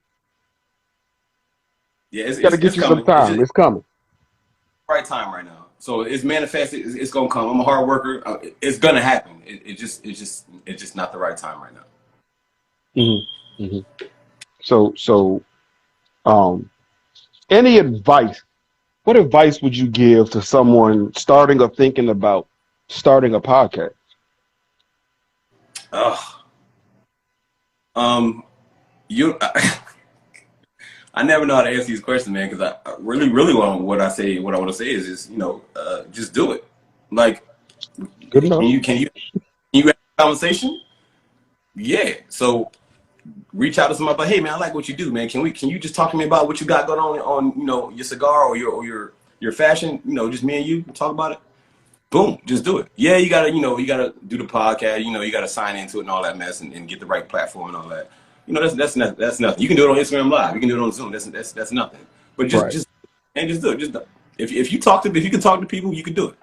Yeah, Got to it's get you some coming. It's time. just It's coming. the right time right now. So it's manifested. It's gonna come. I'm a hard worker. It's gonna happen. It's just not the right time right now. Hmm. Hmm. So, um, any advice? What advice would you give to someone starting or thinking about starting a podcast? Ugh. Um, you. I never know how to answer these questions, man, because I really, really want what I say. What I want to say is just just do it. Like, Good can enough. you have a conversation? Yeah. So reach out to somebody, but hey, man, I like what you do, man. Can you just talk to me about what you got going on your cigar or your fashion? Just me and you talk about it. Boom, just do it. Yeah, you gotta do the podcast. You gotta sign into it and all that mess and get the right platform and all that. That's nothing. You can do it on Instagram Live. You can do it on Zoom. That's nothing. But just Right. just and just do it. Just do it. If you can talk to people, you can do it.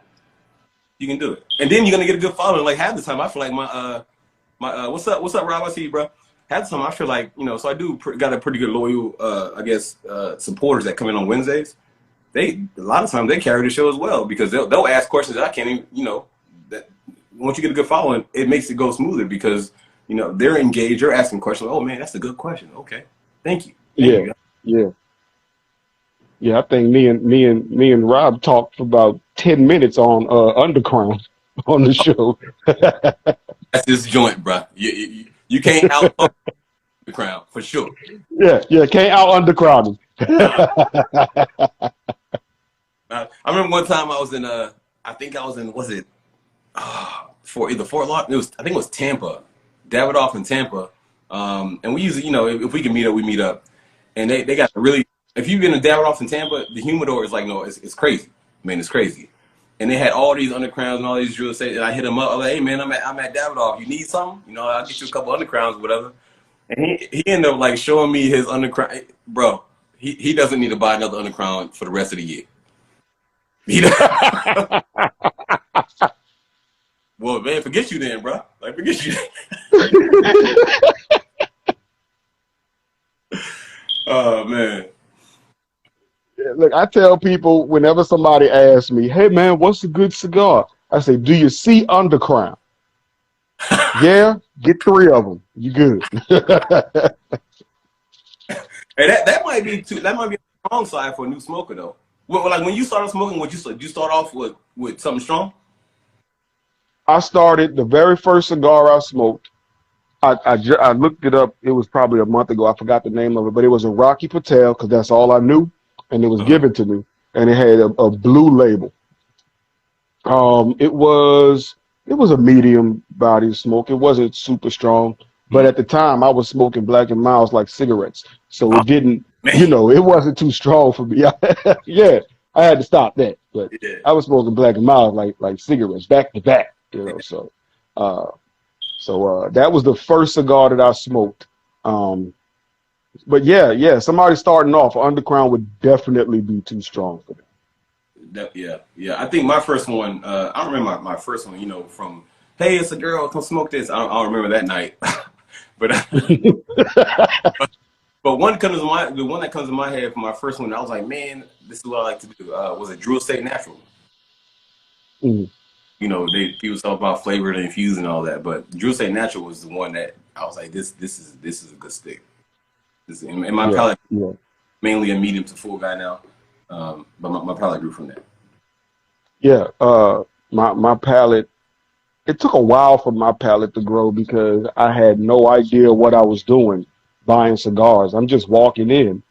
You can do it, and then you're gonna get a good following. Like half the time, I feel like my what's up Rob, I see you, bro. Half the time I feel like so I do got a pretty good loyal I guess supporters that come in on Wednesdays. They a lot of times they carry the show as well because they'll ask questions that I can't even that once you get a good following it makes it go smoother because they're engaged, they're asking questions. Oh man, that's a good question. Okay, thank Yeah. you. Yeah. Yeah. I think me and Rob talked for about 10 minutes on Underground on the show. That's this joint, bro. You can't out the crowd for sure. Yeah. Yeah. Can't out Underground him. I remember one time I was in I think I was in was it for either Fort Lauderdale. It was I think it was Tampa, Davidoff in Tampa. And we usually, you know, if we can meet up, we meet up. And they got really, if you've been to Davidoff in Tampa, the humidor is like, no, it's crazy. Man, it's crazy. And they had all these undercrowns and all these drills. And I hit them up. I was like, hey, man, I'm at Davidoff. You need something? You know, I'll get you a couple undercrowns or whatever. And he ended up like showing me his undercrown. Bro, he doesn't need to buy another undercrown for the rest of the year. He well, man, forget you then, bro. Like, forget you. Oh, man. Look, I tell people whenever somebody asks me, hey, man, what's a good cigar? I say, do you see Undercrown? Yeah, get 3 of them. You good. Hey, that might be a strong side for a new smoker, though. Well, like when you started smoking, did you start off with something strong? I started the very first cigar I smoked. I looked it up. It was probably a month ago. I forgot the name of it, but it was a Rocky Patel because that's all I knew, and it was given to me, and it had a blue label. It was a medium body smoke. It wasn't super strong, but at the time I was smoking Black and Milds like cigarettes, so it didn't. Man. You know, it wasn't too strong for me. Yeah, I had to stop that, but Yeah. I was smoking Black and Milds like cigarettes back to back. You know, so. That was the first cigar that I smoked. But yeah, somebody starting off, Undercrown would definitely be too strong for them. Yeah. I think my first one, I don't remember my first one, you know, from, hey, it's a girl, come smoke this. I don't remember that night. but but the one that comes to my head for my first one, I was like, man, this is what I like to do. Was it Drew Estate Natural? Mm. You know, people talk about flavor and infuse and all that, but Drew Estate Natural was the one that I was like, this is a good stick. In my palate, mainly a medium to full guy now, but my palate grew from that. Yeah, my palate. It took a while for my palate to grow because I had no idea what I was doing buying cigars. I'm just walking in,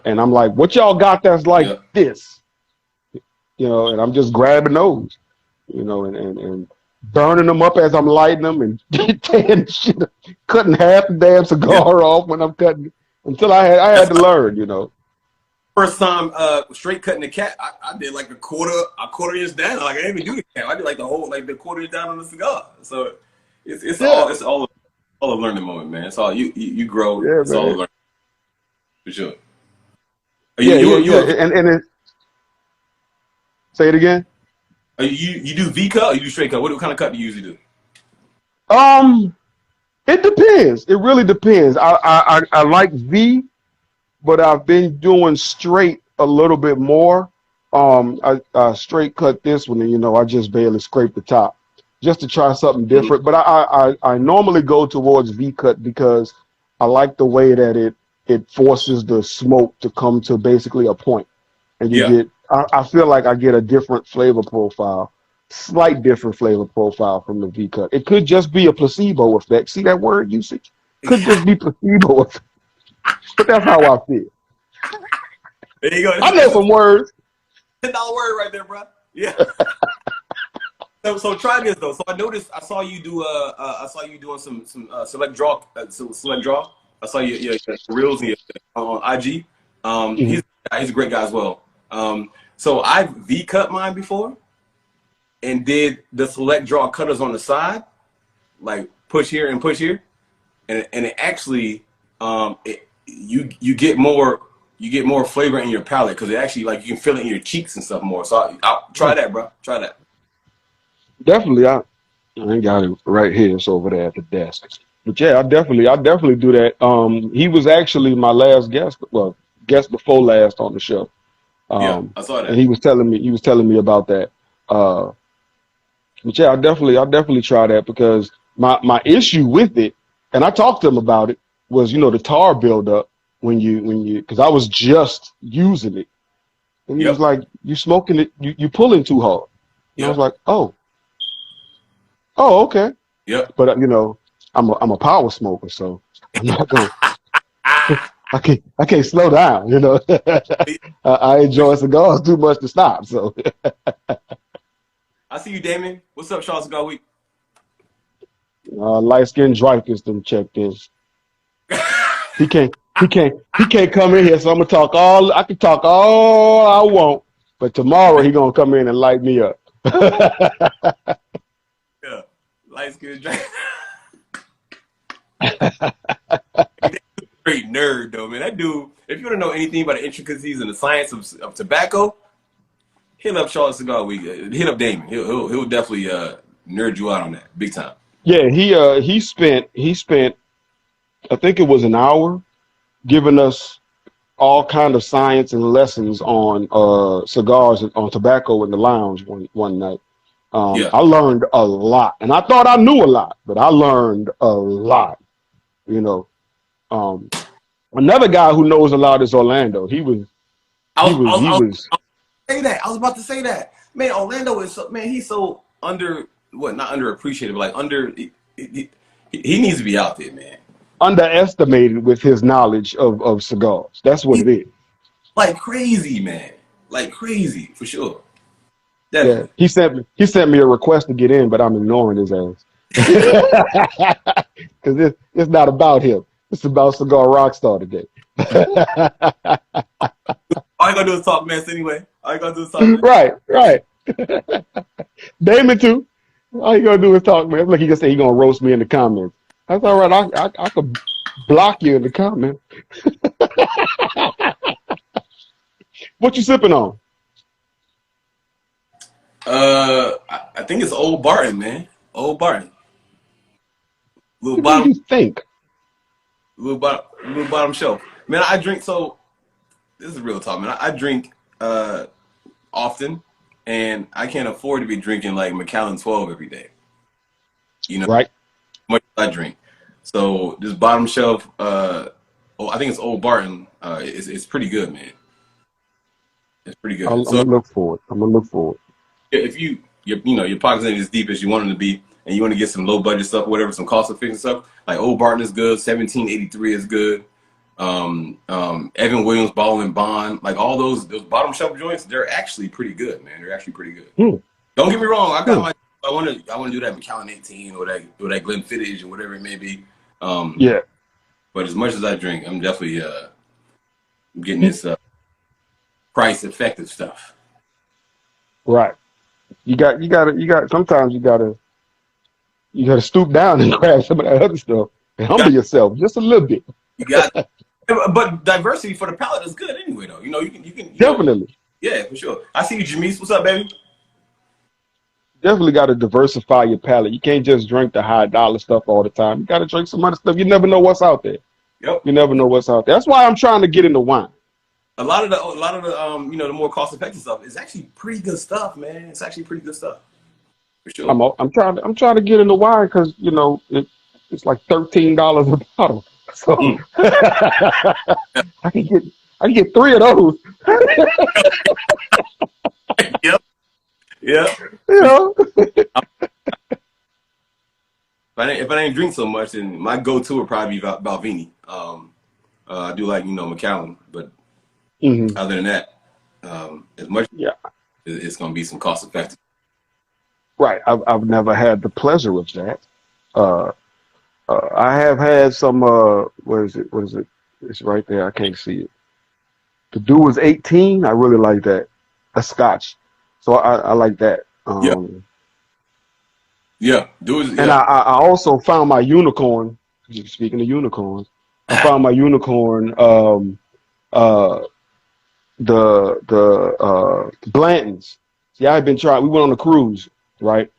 and I'm like, what y'all got that's like this? You know, and I'm just grabbing those. You know, and burning them up as I'm lighting them and cutting half the damn cigar off when I'm cutting until I had to learn, you know. First time straight cutting the cap, I did like a quarter inch down. Like I didn't even do the cap. I did like the quarter inch down on the cigar. So it's all a learning moment, man. It's all you grow. Yeah, it's man. all a learning for sure. And say it again. You do V cut or you do straight cut? What kind of cut do you usually do? It depends. It really depends. I like V, but I've been doing straight a little bit more. I straight cut this one, and you know I just barely scrape the top, just to try something different. But I normally go towards V cut because I like the way that it forces the smoke to come to basically a point, and you get. I feel like I get a different flavor profile, slight different flavor profile from the V cut. It could just be a placebo effect. See that word usage? Could just be placebo effect. But that's how I feel. There you go. I know some words. $10 word right there, bro. Yeah. So try this though. So I saw you doing some select draw. Select draw. I saw your reels on IG. He's a great guy as well. So I've V cut mine before and did the select draw cutters on the side, like push here and push here. And it actually, you get more flavor in your palate because it actually, like, you can feel it in your cheeks and stuff more. So I'll try that, bro. Try that. Definitely. I ain't got it right here. It's over there at the desk. But yeah, I definitely do that. He was actually my last guest, guest before last on the show. I saw that. And he was telling me about that. But yeah, I definitely try that because my issue with it, and I talked to him about it, was, you know, the tar buildup when you because I was just using it. And he was like, you smoking it, you pulling too hard. And I was like, oh, okay. But you know, I'm a power smoker, so I'm not gonna I can't slow down. You know, I enjoy cigars too much to stop. So, I see you, Damon. What's up, Charles Cigar Week? light skinned Dreyfus them checked in. He can't come in here. So I'm gonna talk all. I can talk all I want, but tomorrow he gonna come in and light me up. Yeah, light skin Drake. Great nerd though, man. That dude. If you want to know anything about the intricacies and the science of tobacco, hit up Charles Cigar Week. Hit up Damon. He'll definitely nerd you out on that big time. Yeah, he spent I think it was an hour giving us all kind of science and lessons on cigars and on tobacco in the lounge one night. Yeah. I learned a lot, and I thought I knew a lot, but I learned a lot. You know, another guy who knows a lot is Orlando. He was say that. I was about to say that. Man, Orlando is so, man. He's so not underappreciated, but like he needs to be out there, man. underestimated with his knowledge of cigars. That's what it is. Like crazy, man. Like crazy for sure. Definitely. Yeah, he sent me a request to get in, but I'm ignoring his ass because it's not about him. It's about Cigar Rockstar today. All you gotta do is talk mess anyway. All you gotta do is talk mess. Right. Damon too. All you gonna do is talk, man. Like he just say he gonna roast me in the comments. That's all right. I could block you in the comments. What you sipping on? I think it's Old Barton, man. Old Barton. What do you think? Little bottom shelf. Man, I drink, so this is real talk, man. I drink often, and I can't afford to be drinking like Macallan 12 every day. You know, right? How much I drink. So this bottom shelf, I think it's Old Barton. It's pretty good, man. It's pretty good. I'm gonna look for it. If your pockets ain't as deep as you want them to be, and you want to get some low budget stuff, whatever, some cost efficient stuff, like Old Barton is good, 1783 is good, Evan Williams, Ball and Bond, like all those bottom shelf joints, they're actually pretty good, man. They're actually pretty good. Don't get me wrong, I want to do that Macallan 18 or that Glenfiddich or whatever it may be. Yeah. But as much as I drink, I'm definitely getting this price effective stuff. Right. Sometimes you gotta stoop down and grab some of that other stuff and humble yourself just a little bit. You got, but diversity for the palate is good anyway, though. You know, you can definitely. Yeah, for sure. I see you, Jamise. What's up, baby? Definitely got to diversify your palate. You can't just drink the high dollar stuff all the time. You got to drink some other stuff. You never know what's out there. Yep. You never know what's out there. That's why I'm trying to get into wine. A lot of the the more cost effective stuff is actually pretty good stuff, man. It's actually pretty good stuff. For sure. I'm trying to get into wine because it's like $13 a bottle. So I can get 3 of those. Yep. Yeah. You know. If I didn't drink so much, then my go-to would probably be Balvenie. I do like Macallan, but other than that, as much it's going to be some cost effective. Right. I've never had the pleasure of that. I have had some. What is it? It's right there. I can't see it. The Dew was 18. I really like that. That's Scotch. So I like that. Dew is, and I also found my unicorn. Speaking of unicorns, I found my unicorn. The Blantons. See, I had been trying. We went on a cruise, right?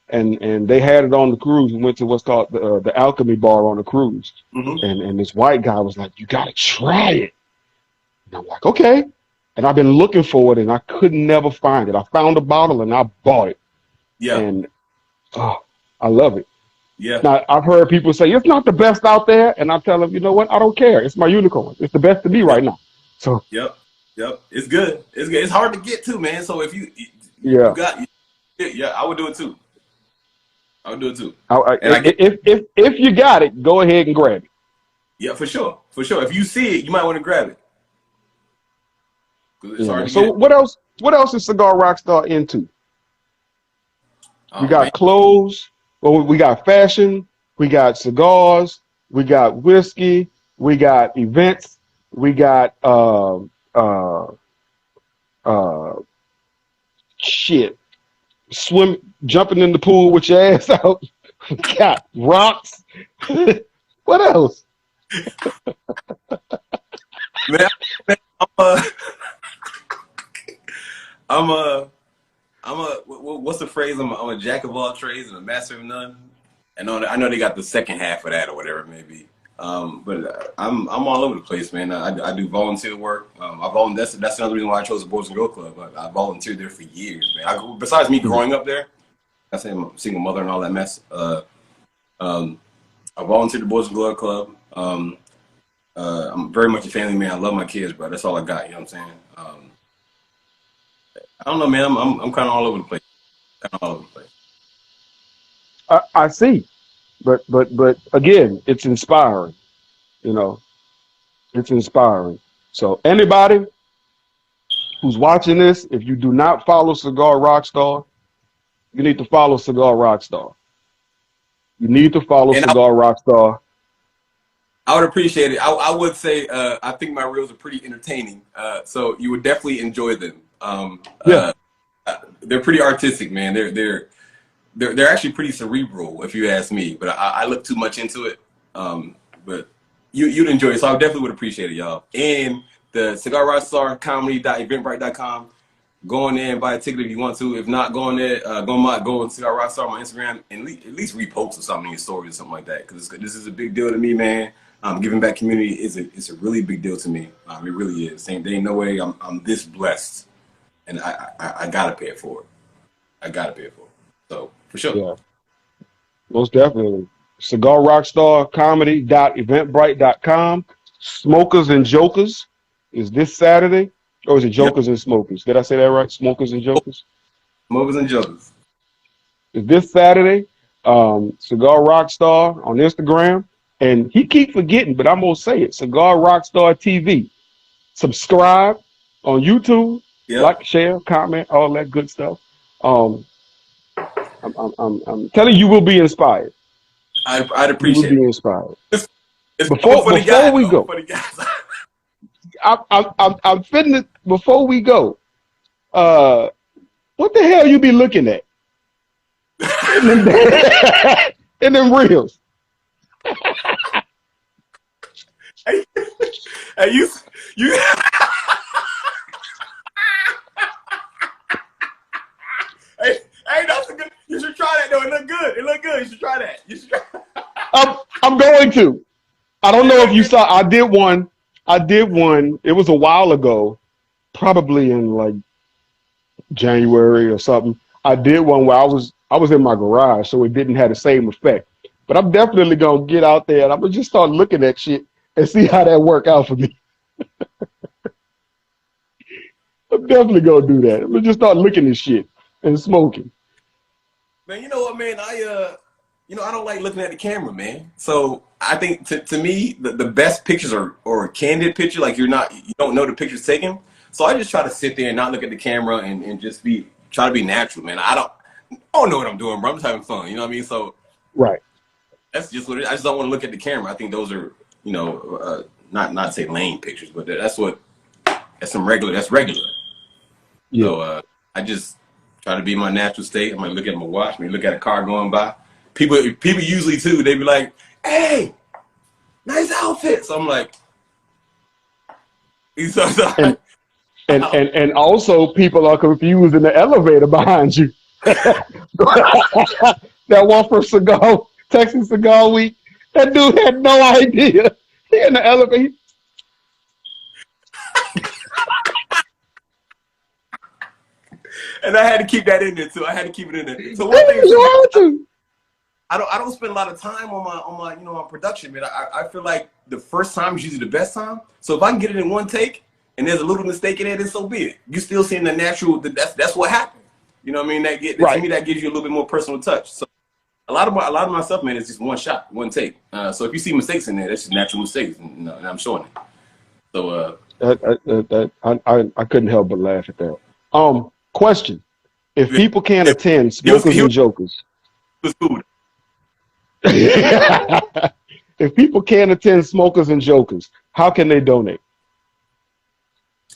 And they had it on the cruise. We went to what's called the Alchemy Bar on the cruise. And this white guy was like, "You gotta try it." And I'm like, "Okay." And I've been looking for it, and I could never find it. I found a bottle, and I bought it. Yeah. And I love it. Yeah. Now I've heard people say it's not the best out there, and I tell them, you know what? I don't care. It's my unicorn. It's the best to me right now. So. Yep. It's good. It's good. It's hard to get to, man. So if you got, I would do it too. I would do it too. If you got it, go ahead and grab it. Yeah, for sure, for sure. If you see it, you might want to grab it. 'Cause it's hard to So get. what else? What else is Cigar Rockstar into? We Oh man, got clothes. Well, we got fashion. We got cigars. We got whiskey. We got events. We got uh, shit. Jumping in the pool with your ass out. We got rocks. What else? man, I'm I'm a, what's the phrase? I'm a jack of all trades and a master of none. And I know they got the second half of that or whatever it may be. But I'm all over the place, man. I do volunteer work. That's another reason why I chose the Boys and Girl Club. I volunteered there for years, man. Besides me growing up there, I say I'm a single mother and all that mess. I volunteered at the Boys and Girl Club. I'm very much a family man. I love my kids, bro. That's all I got. You know what I'm saying? I don't know, man. I'm kind of all over the place. Kind of all over the place. I see, but again, it's inspiring. You know, it's inspiring. So anybody who's watching this, if you do not follow Cigar Rockstar, you need to follow Cigar Rockstar. You need to follow And Cigar Rockstar. I would appreciate it. I would say I think my reels are pretty entertaining, so you would definitely enjoy them. Yeah. They're pretty artistic, man. They're actually pretty cerebral, if you ask me. But I look too much into it. But you'd enjoy it, so I definitely would appreciate it, y'all. And the Cigar Rockstar comedy.eventbrite.com. Go on there and buy a ticket if you want to. If not, go on there. Go on Cigar Rockstar on my Instagram and at least repost or something in your story or something like that. Because this is a big deal to me, man. Giving back community is a really big deal to me. It really is. There ain't no way I'm this blessed, and I gotta pay it forward. I gotta pay it forward. So for sure. Yeah. Most definitely. Cigar Rockstar comedy.eventbrite.com. Smokers and Jokers is this Saturday. Or is it Jokers and Smokers? Did I say that right? Smokers and Jokers? Smokers and Jokers. It's this Saturday. Cigar Rockstar on Instagram. And he keep forgetting, but I'm going to say it. Cigar Rockstar TV. Subscribe on YouTube. Yep. Like, share, comment, all that good stuff. I'm telling you, will be inspired. I'd appreciate it. You will be inspired. It's Before we go. I'm finna, before we go, what the hell you be looking at? In them reels. Hey, you hey, that's a good. You should try that though. It look good. It look good. You should try that. You should try. I'm going to. I don't know if you saw. I did one. It was a while ago, probably in like January or something. I did one where I was in my garage, so it didn't have the same effect. But I'm definitely gonna get out there and I'm gonna just start looking at shit and see how that work out for me. I'm definitely gonna do that. I'm gonna just start looking at shit and smoking. Man, you know what, man? I don't like looking at the camera, man. So I think to me, the best pictures are a candid picture, like you don't know the picture's taken. So I just try to sit there and not look at the camera and just try to be natural, man. I don't know what I'm doing, bro. I'm just having fun, you know what I mean? So right. That's just what it is. I just don't want to look at the camera. I think those are, not to say lame pictures, but that's regular. Yeah. So I just try to be in my natural state. I might look at my watch, maybe look at a car going by. People usually too, they be like, "Hey, nice outfit." So I'm like, and also people are confused in the elevator behind you. That one for Texas Cigar Week. That dude had no idea. He in the elevator. And I had to keep that in there too. I had to keep it in there. So one thing I don't spend a lot of time on my my production, man. I feel like the first time is usually the best time. So if I can get it in one take and there's a little mistake in it, then so be it. You still seeing the natural. That's what happened. You know what I mean? To me that gives you a little bit more personal touch. So a lot of my stuff, man, is just one shot, one take. So if you see mistakes in there, that's just natural mistakes, and I'm showing it. So I couldn't help but laugh at that. Question: if people can't it, attend it was Smokers and Jokers, cool. if people can't attend Smokers and Jokers, how can they donate?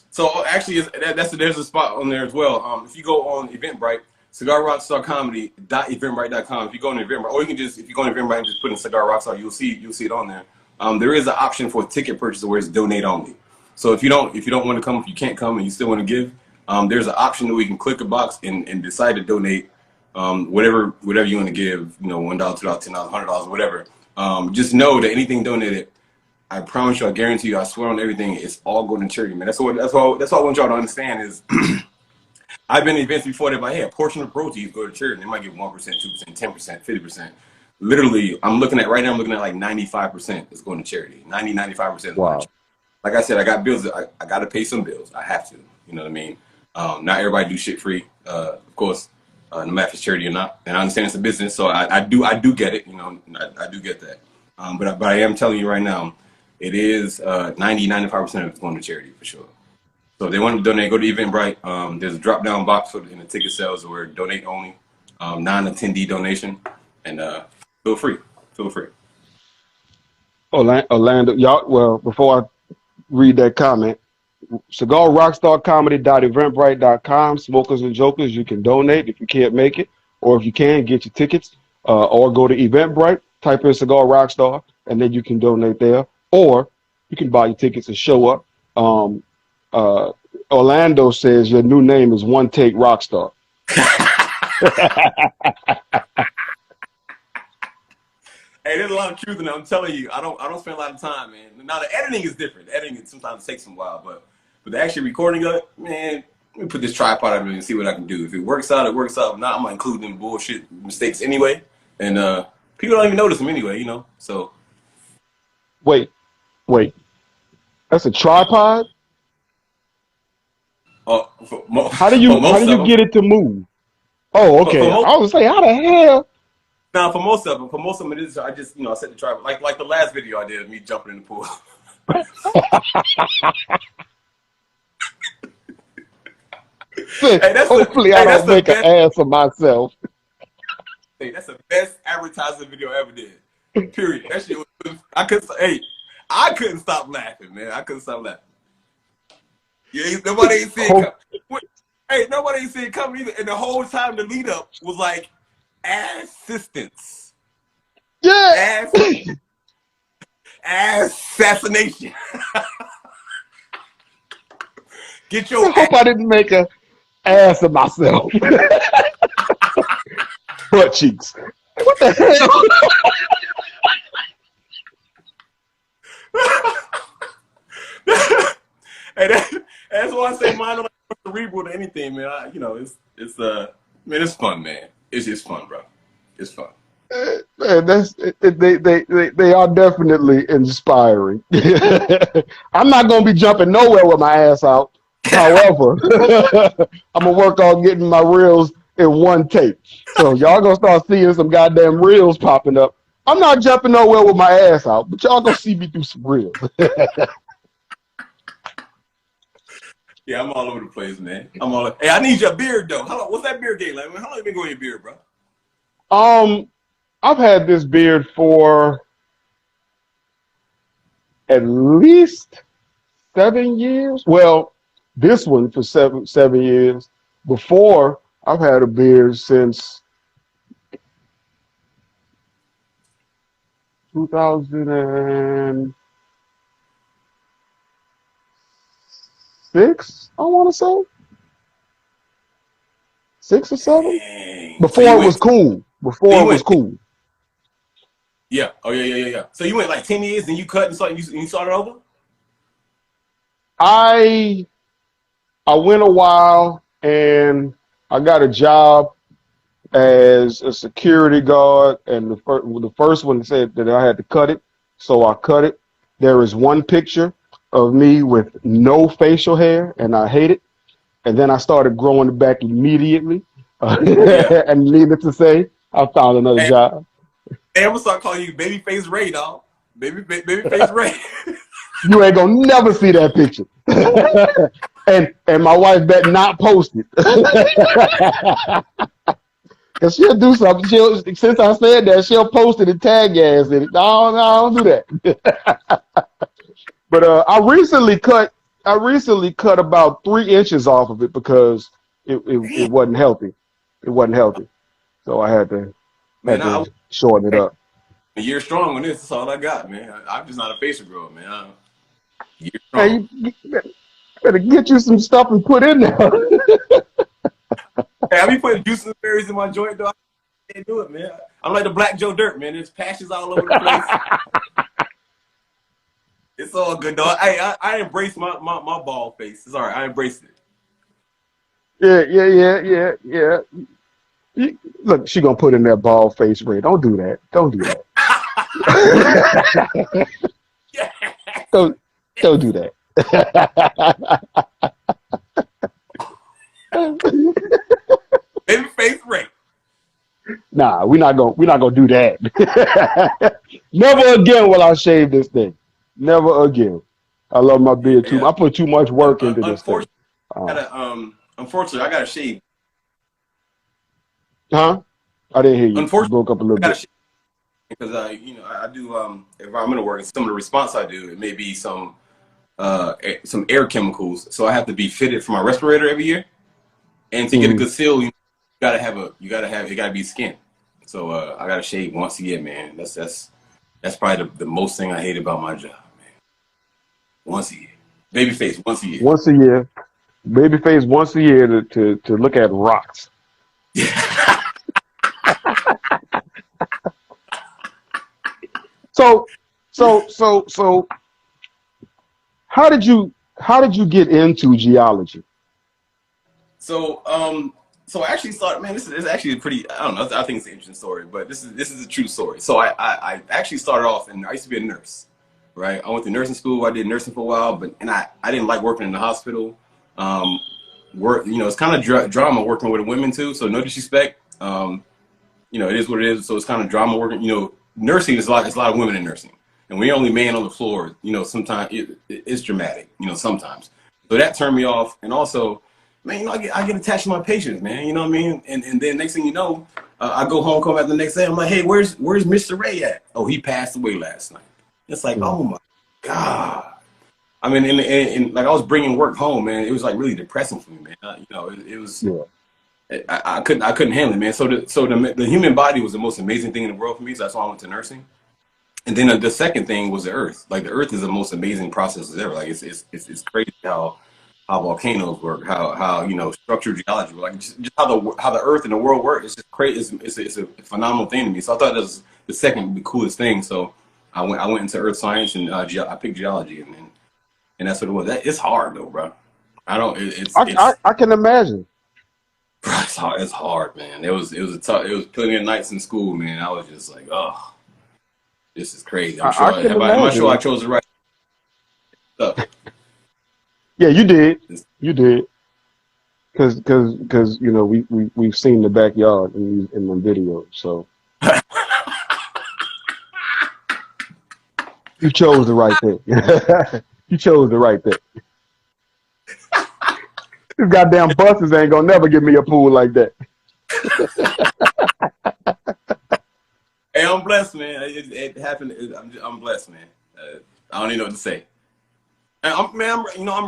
So actually, there's a spot on there as well. If you go on Eventbrite, Cigar Rockstar Comedy.eventbrite.com. If you go on Eventbrite, or you can just, if you go on Eventbrite and just put in Cigar Rockstar, you'll see it on there. There is an option for ticket purchase where it's donate only. So if you don't want to come, if you can't come and you still want to give, there's an option that we can click a box and decide to donate whatever you want to give. $1, $2, $10, $100, whatever. Just know that anything donated, I promise you, I guarantee you, I swear on everything, it's all going to charity, man. That's all I want y'all to understand is I've been in events before that, like, hey, a portion of proceeds go to charity. They might give 1%, 2%, 10%, 50%. Literally, I'm looking at like 95% is going to charity. 95%. Wow. Like I said, I got bills. I got to pay some bills. I have to. You know what I mean? Not everybody do shit free. Of course, no matter if it's charity or not. And I understand it's a business, so I do get it. I do get that. But I am telling you right now, it is 95% of it's going to charity for sure. So if they want to donate, go to Eventbrite. There's a drop-down box in the ticket sales where donate only, non-attendee donation, and feel free. Orlando, y'all. Well, before I read that comment, Cigar Rockstar Comedy.eventbrite.com. Smokers and Jokers, you can donate if you can't make it, or if you can, get your tickets, or go to Eventbrite, type in Cigar Rockstar, and then you can donate there, or you can buy your tickets and show up. Orlando says your new name is One Take Rockstar. Hey, there's a lot of truth in it. I'm telling you, I don't spend a lot of time, man. Now the editing is different. The editing sometimes takes some while, but the actual recording of it, man, let me put this tripod on and see what I can do. If it works out, it works out. If not, I'm gonna include them bullshit mistakes anyway, and people don't even notice them anyway, So Wait, that's a tripod? How do you get it to move? Oh, okay. I was like, how the hell? Now, for most of them, it is. I just, I set the tripod, like the last video I did of me jumping in the pool. Hopefully, I don't make an ass of myself. Hey, that's the best advertising video I ever did. Period. That shit was. I couldn't stop laughing, man. I couldn't stop laughing. Yeah, nobody ain't seen it come. Hey, nobody ain't seen it coming either. And the whole time the lead up was like assistance. Yeah. Assassination. Get your. I hope I didn't make an ass of myself. Butt cheeks. What the hell? Hey, that's why I say mine don't like cerebral to anything, man. It's fun, man. It's just fun, bro. It's fun. Man, they are definitely inspiring. I'm not gonna be jumping nowhere with my ass out. However, I'm gonna work on getting my reels in one take. So y'all gonna start seeing some goddamn reels popping up. I'm not jumping nowhere with my ass out, but y'all gonna see me do some reels. Yeah, I'm all over the place, man. Hey, I need your beard though. What's that beard game like? How long you been growing your beard, bro? I've had this beard for at least 7 years. Well, this one for seven years. Before, I've had a beard since 2006, I want to say. 6 or 7? Dang. Before it was cool. Before it was cool. Yeah. Oh, yeah. So you went like 10 years and you cut and you started over? I went a while and I got a job as a security guard, and the first one said that I had to cut it, so I cut it. There is one picture of me with no facial hair, and I hate it. And then I started growing it back immediately. And needless to say, I found another job. Hey, I'm gonna start calling you Babyface Ray, dog. Babyface Ray. You ain't gonna never see that picture. and my wife bet not post it. Cause she'll do something. Since I said that, she'll post it and tag your ass in it. No, I don't do that. But I recently cut about 3 inches off of it because it wasn't healthy. It wasn't healthy. So I had to shorten it up. A year strong on this. That's all I got, man. I'm just not a facial grower, man. Year Hey, strong. you better get you some stuff and put in there. Hey, I be putting juices and berries in my joint, though. I can't do it, man. I'm like the Black Joe Dirt, man. There's patches all over the place. It's all good, dog. Hey, I embrace my bald face. It's all right. I embraced Yeah. Look, she gonna put in that bald face, Ray. Don't do that. Don't do that. Yeah. Don't do that. Babyface Ray. Nah, we're not gonna do that. Never again will I shave this thing. Never again. I love my beard too. I put too much work into this thing. Unfortunately, I gotta shave. Huh? I didn't hear you. Unfortunately, You broke up a little bit. Because I do environmental work, and some of the response I do, it may be some air chemicals. So I have to be fitted for my respirator every year, and to get a good seal, it gotta be skin. So I gotta shave once a year, man. That's probably the most thing I hate about my job, man. Once a year, babyface once a year. Once a year, babyface once a year to look at rocks. So, how did you get into geology? So I actually started, man, this is actually a pretty, I don't know, I think it's an interesting story, but this is a true story. So I actually started off, and I used to be a nurse, right? I went to nursing school. I did nursing for a while, and I didn't like working in the hospital. It's kind of drama working with women too. So no disrespect, it is what it is. So it's kind of drama working, nursing is it's a lot of women in nursing, and we're only man on the floor. Sometimes it's dramatic. Sometimes. So that turned me off, and also, man, I get attached to my patients, man. You know what I mean? And then next thing you know, I go home, come back the next day. I'm like, hey, where's Mr. Ray at? Oh, he passed away last night. It's like, oh my God. I mean, and like I was bringing work home, man. It was like really depressing for me, man. It was. Yeah. I couldn't handle it, man. So the human body was the most amazing thing in the world for me. So that's why I went to nursing. And then the second thing was the earth. Like the earth is the most amazing process ever. Like it's crazy how volcanoes work, how structured geology work. Like just how the earth and the world work. It's just crazy. It's a phenomenal thing to me. So I thought that was the coolest thing. So I went into earth science, and I picked geology, and that's what it was. It's hard though, bro. I can imagine. Bro, it's hard, man. It was plenty of nights in school, man. I was just like, oh, this is crazy. I'm not sure I chose the right stuff. Yeah, you did. You did. Because we've seen the backyard in the videos, so you chose the right thing. You chose the right thing. These goddamn buses ain't gonna never give me a pool like that. Hey, I'm blessed, man. It happened. I'm blessed, man. I don't even know what to say. I'm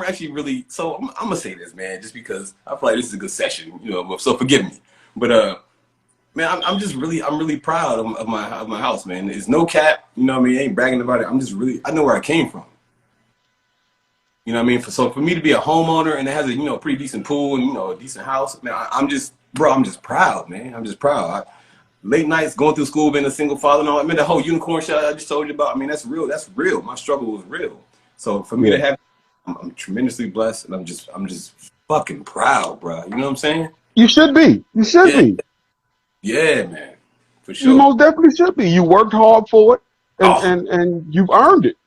actually really. So I'm gonna say this, man, just because I feel like this is a good session, So forgive me, but man, I'm really proud of my house, man. It's no cap, I ain't bragging about it. I know where I came from. You know what I mean? So for me to be a homeowner and it has a pretty decent pool and a decent house, man, I'm just proud, man. I'm just proud. Late nights going through school, being a single father, and all. I mean, the whole unicorn shot I just told you about. I mean, that's real. That's real. My struggle was real. So for me to have, I'm tremendously blessed, and I'm just fucking proud, bro. You know what I'm saying? You should be. You should be. Yeah, man. For sure. You most definitely should be. You worked hard for it, and you've earned it.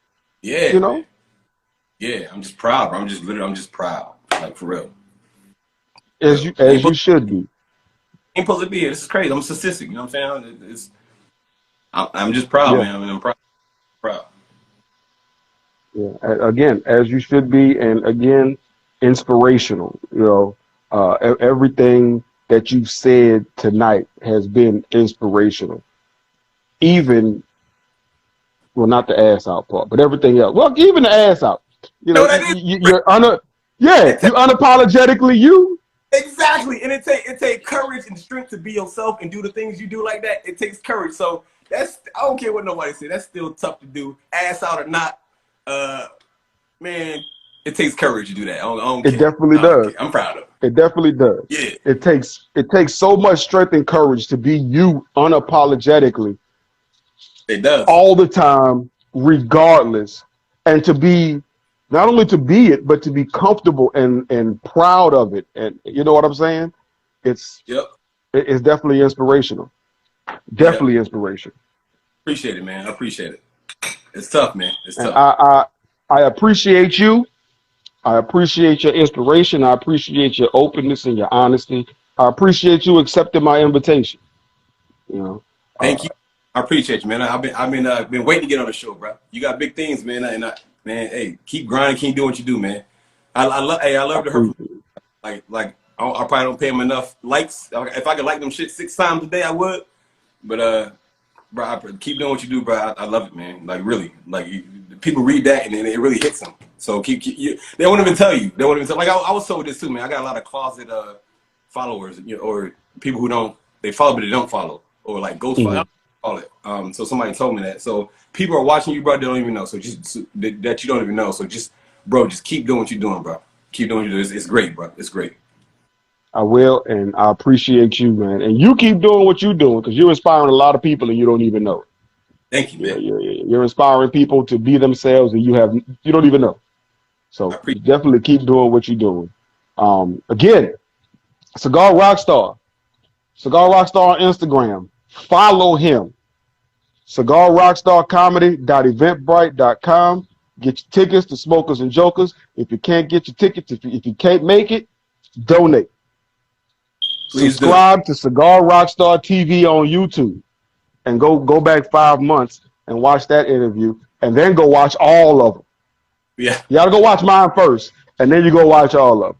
Yeah. Man. Yeah, I'm just proud, bro. I'm just proud, like for real. As you should be. ain't supposed to be here. This is crazy. I'm a statistic. You know what I'm saying? I'm just proud, Yeah. man. I mean, I'm proud. Proud. Yeah. Again, as you should be, and again, inspirational. Everything that you've said tonight has been inspirational. Even, well, not the ass out part, but everything else. Well, even the ass out. You know what that is? Yeah, It you unapologetically you. Exactly, and it take courage and strength to be yourself and do the things you do like that. It takes courage. So I don't care what nobody say. That's still tough to do, ass out or not. Man, it takes courage to do that. I don't It care. definitely I don't does. care. I'm proud of it. It definitely does. Yeah, It takes so much strength and courage to be you unapologetically it does. all the time, regardless, and to be not only to be it, but to be comfortable and proud of it. And you know what I'm saying? It's Yep. it's definitely inspirational. Yep. Definitely inspirational. Appreciate it, man. I appreciate it. It's tough, man. It's And tough. I appreciate you. I appreciate your inspiration. I appreciate your openness and your honesty. I appreciate you accepting my invitation. You know, Thank you. I appreciate you, man. I've been waiting to get on the show, bro. You got big things, man. Man, hey, keep grinding, keep doing what you do, man. I I love the Herfador. appreciate it. I probably don't pay him enough likes. If I could like them shit 6 times a day, I would. But bro, keep doing what you do, bro. I love it, man. Like really, people read that and then it really hits them. So they won't even tell you. They won't even tell. Like I was told this too, man. I got a lot of closet followers, or people who they follow but they don't follow, or like ghost follow. Call it. So somebody told me that. So people are watching you, bro. They don't even know. So that you don't even know. So just keep doing what you're doing, bro. Keep doing what you're doing. It's great, bro. It's great. I will, and I appreciate you, man. And you keep doing what you're doing because you're inspiring a lot of people and you don't even know it. Thank you, man. You're inspiring people to be themselves and you don't even know. I So appreciate definitely keep doing what you're doing. Again, Cigar Rockstar. Cigar Rockstar on Instagram. Follow him. Cigar Rockstar Comedy.eventbrite.com. Get your tickets to Smokers and Jokers. If you can't get your tickets, if you can't make it, donate. Please do. Subscribe to Cigar Rockstar TV on YouTube and go back 5 months and watch that interview and then go watch all of them. Yeah. You gotta go watch mine first and then you go watch all of them.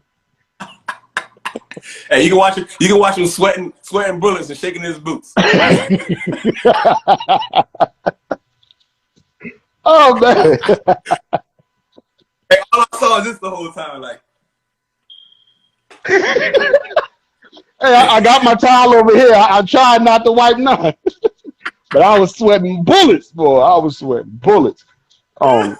Hey, you can watch him. You can watch him sweating bullets and shaking his boots. Oh man. Hey, all I saw is this the whole time, like. Hey, I got my towel over here. I tried not to wipe none, but I was sweating bullets, boy. I was sweating bullets. Oh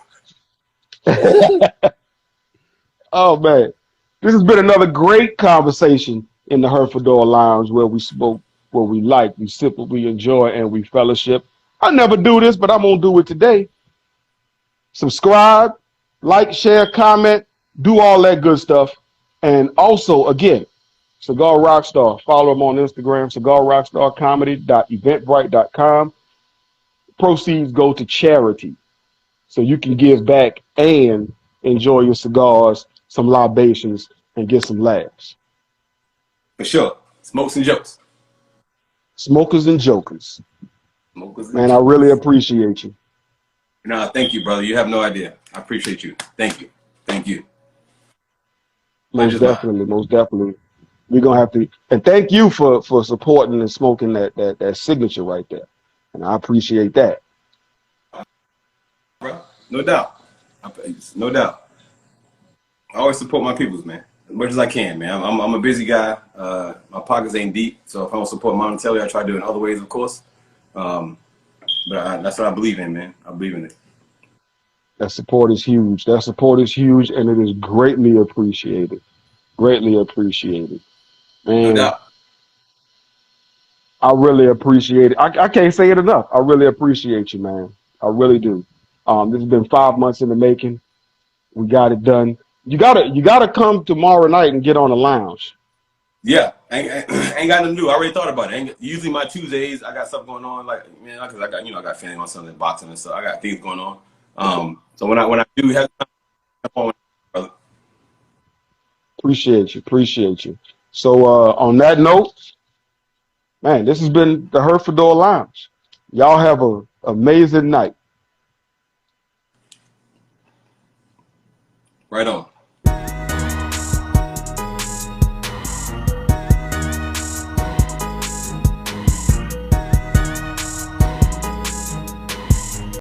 man, this has been another great conversation in the Herfador Lounge where we spoke what we like, we sip what we enjoy, and we fellowship. I never do this, but I'm gonna do it today. Subscribe, like, share, comment, do all that good stuff, and also again. Cigar Rockstar. Follow him on Instagram, cigarrockstarcomedy.eventbrite.com. Proceeds go to charity. So you can give back and enjoy your cigars, some libations, and get some laughs. For sure. Smokes and jokes. Smokers and jokers. Smokers and Man, I jokers. really appreciate you. No, thank you, brother. You have no idea. I appreciate you. Thank you. Thank you. Most definitely. We're gonna have to, and thank you for supporting and smoking that signature right there, and I appreciate that. Bro, no doubt. No doubt. I always support my peoples, man, as much as I can, man. I'm a busy guy. My pockets ain't deep, so if I don't support monetarily, I try to do it in other ways, of course. But that's what I believe in, man. I believe in it. That support is huge. That support is huge, and it is greatly appreciated. Greatly appreciated. Man, No doubt. I really appreciate it. I can't say it enough. I really appreciate you, man. I really do. This has been 5 months in the making. We got it done. You gotta come tomorrow night and get on the lounge. Yeah, ain't got nothing to do. I already thought about it. Usually my Tuesdays, I got stuff going on. Like, man, because I got family on Sunday, boxing and stuff. I got things going on. So when I do have time, brother. Appreciate you. So on that note, Man, this has been the Herfador Lounge. Y'all have an amazing night. Right on.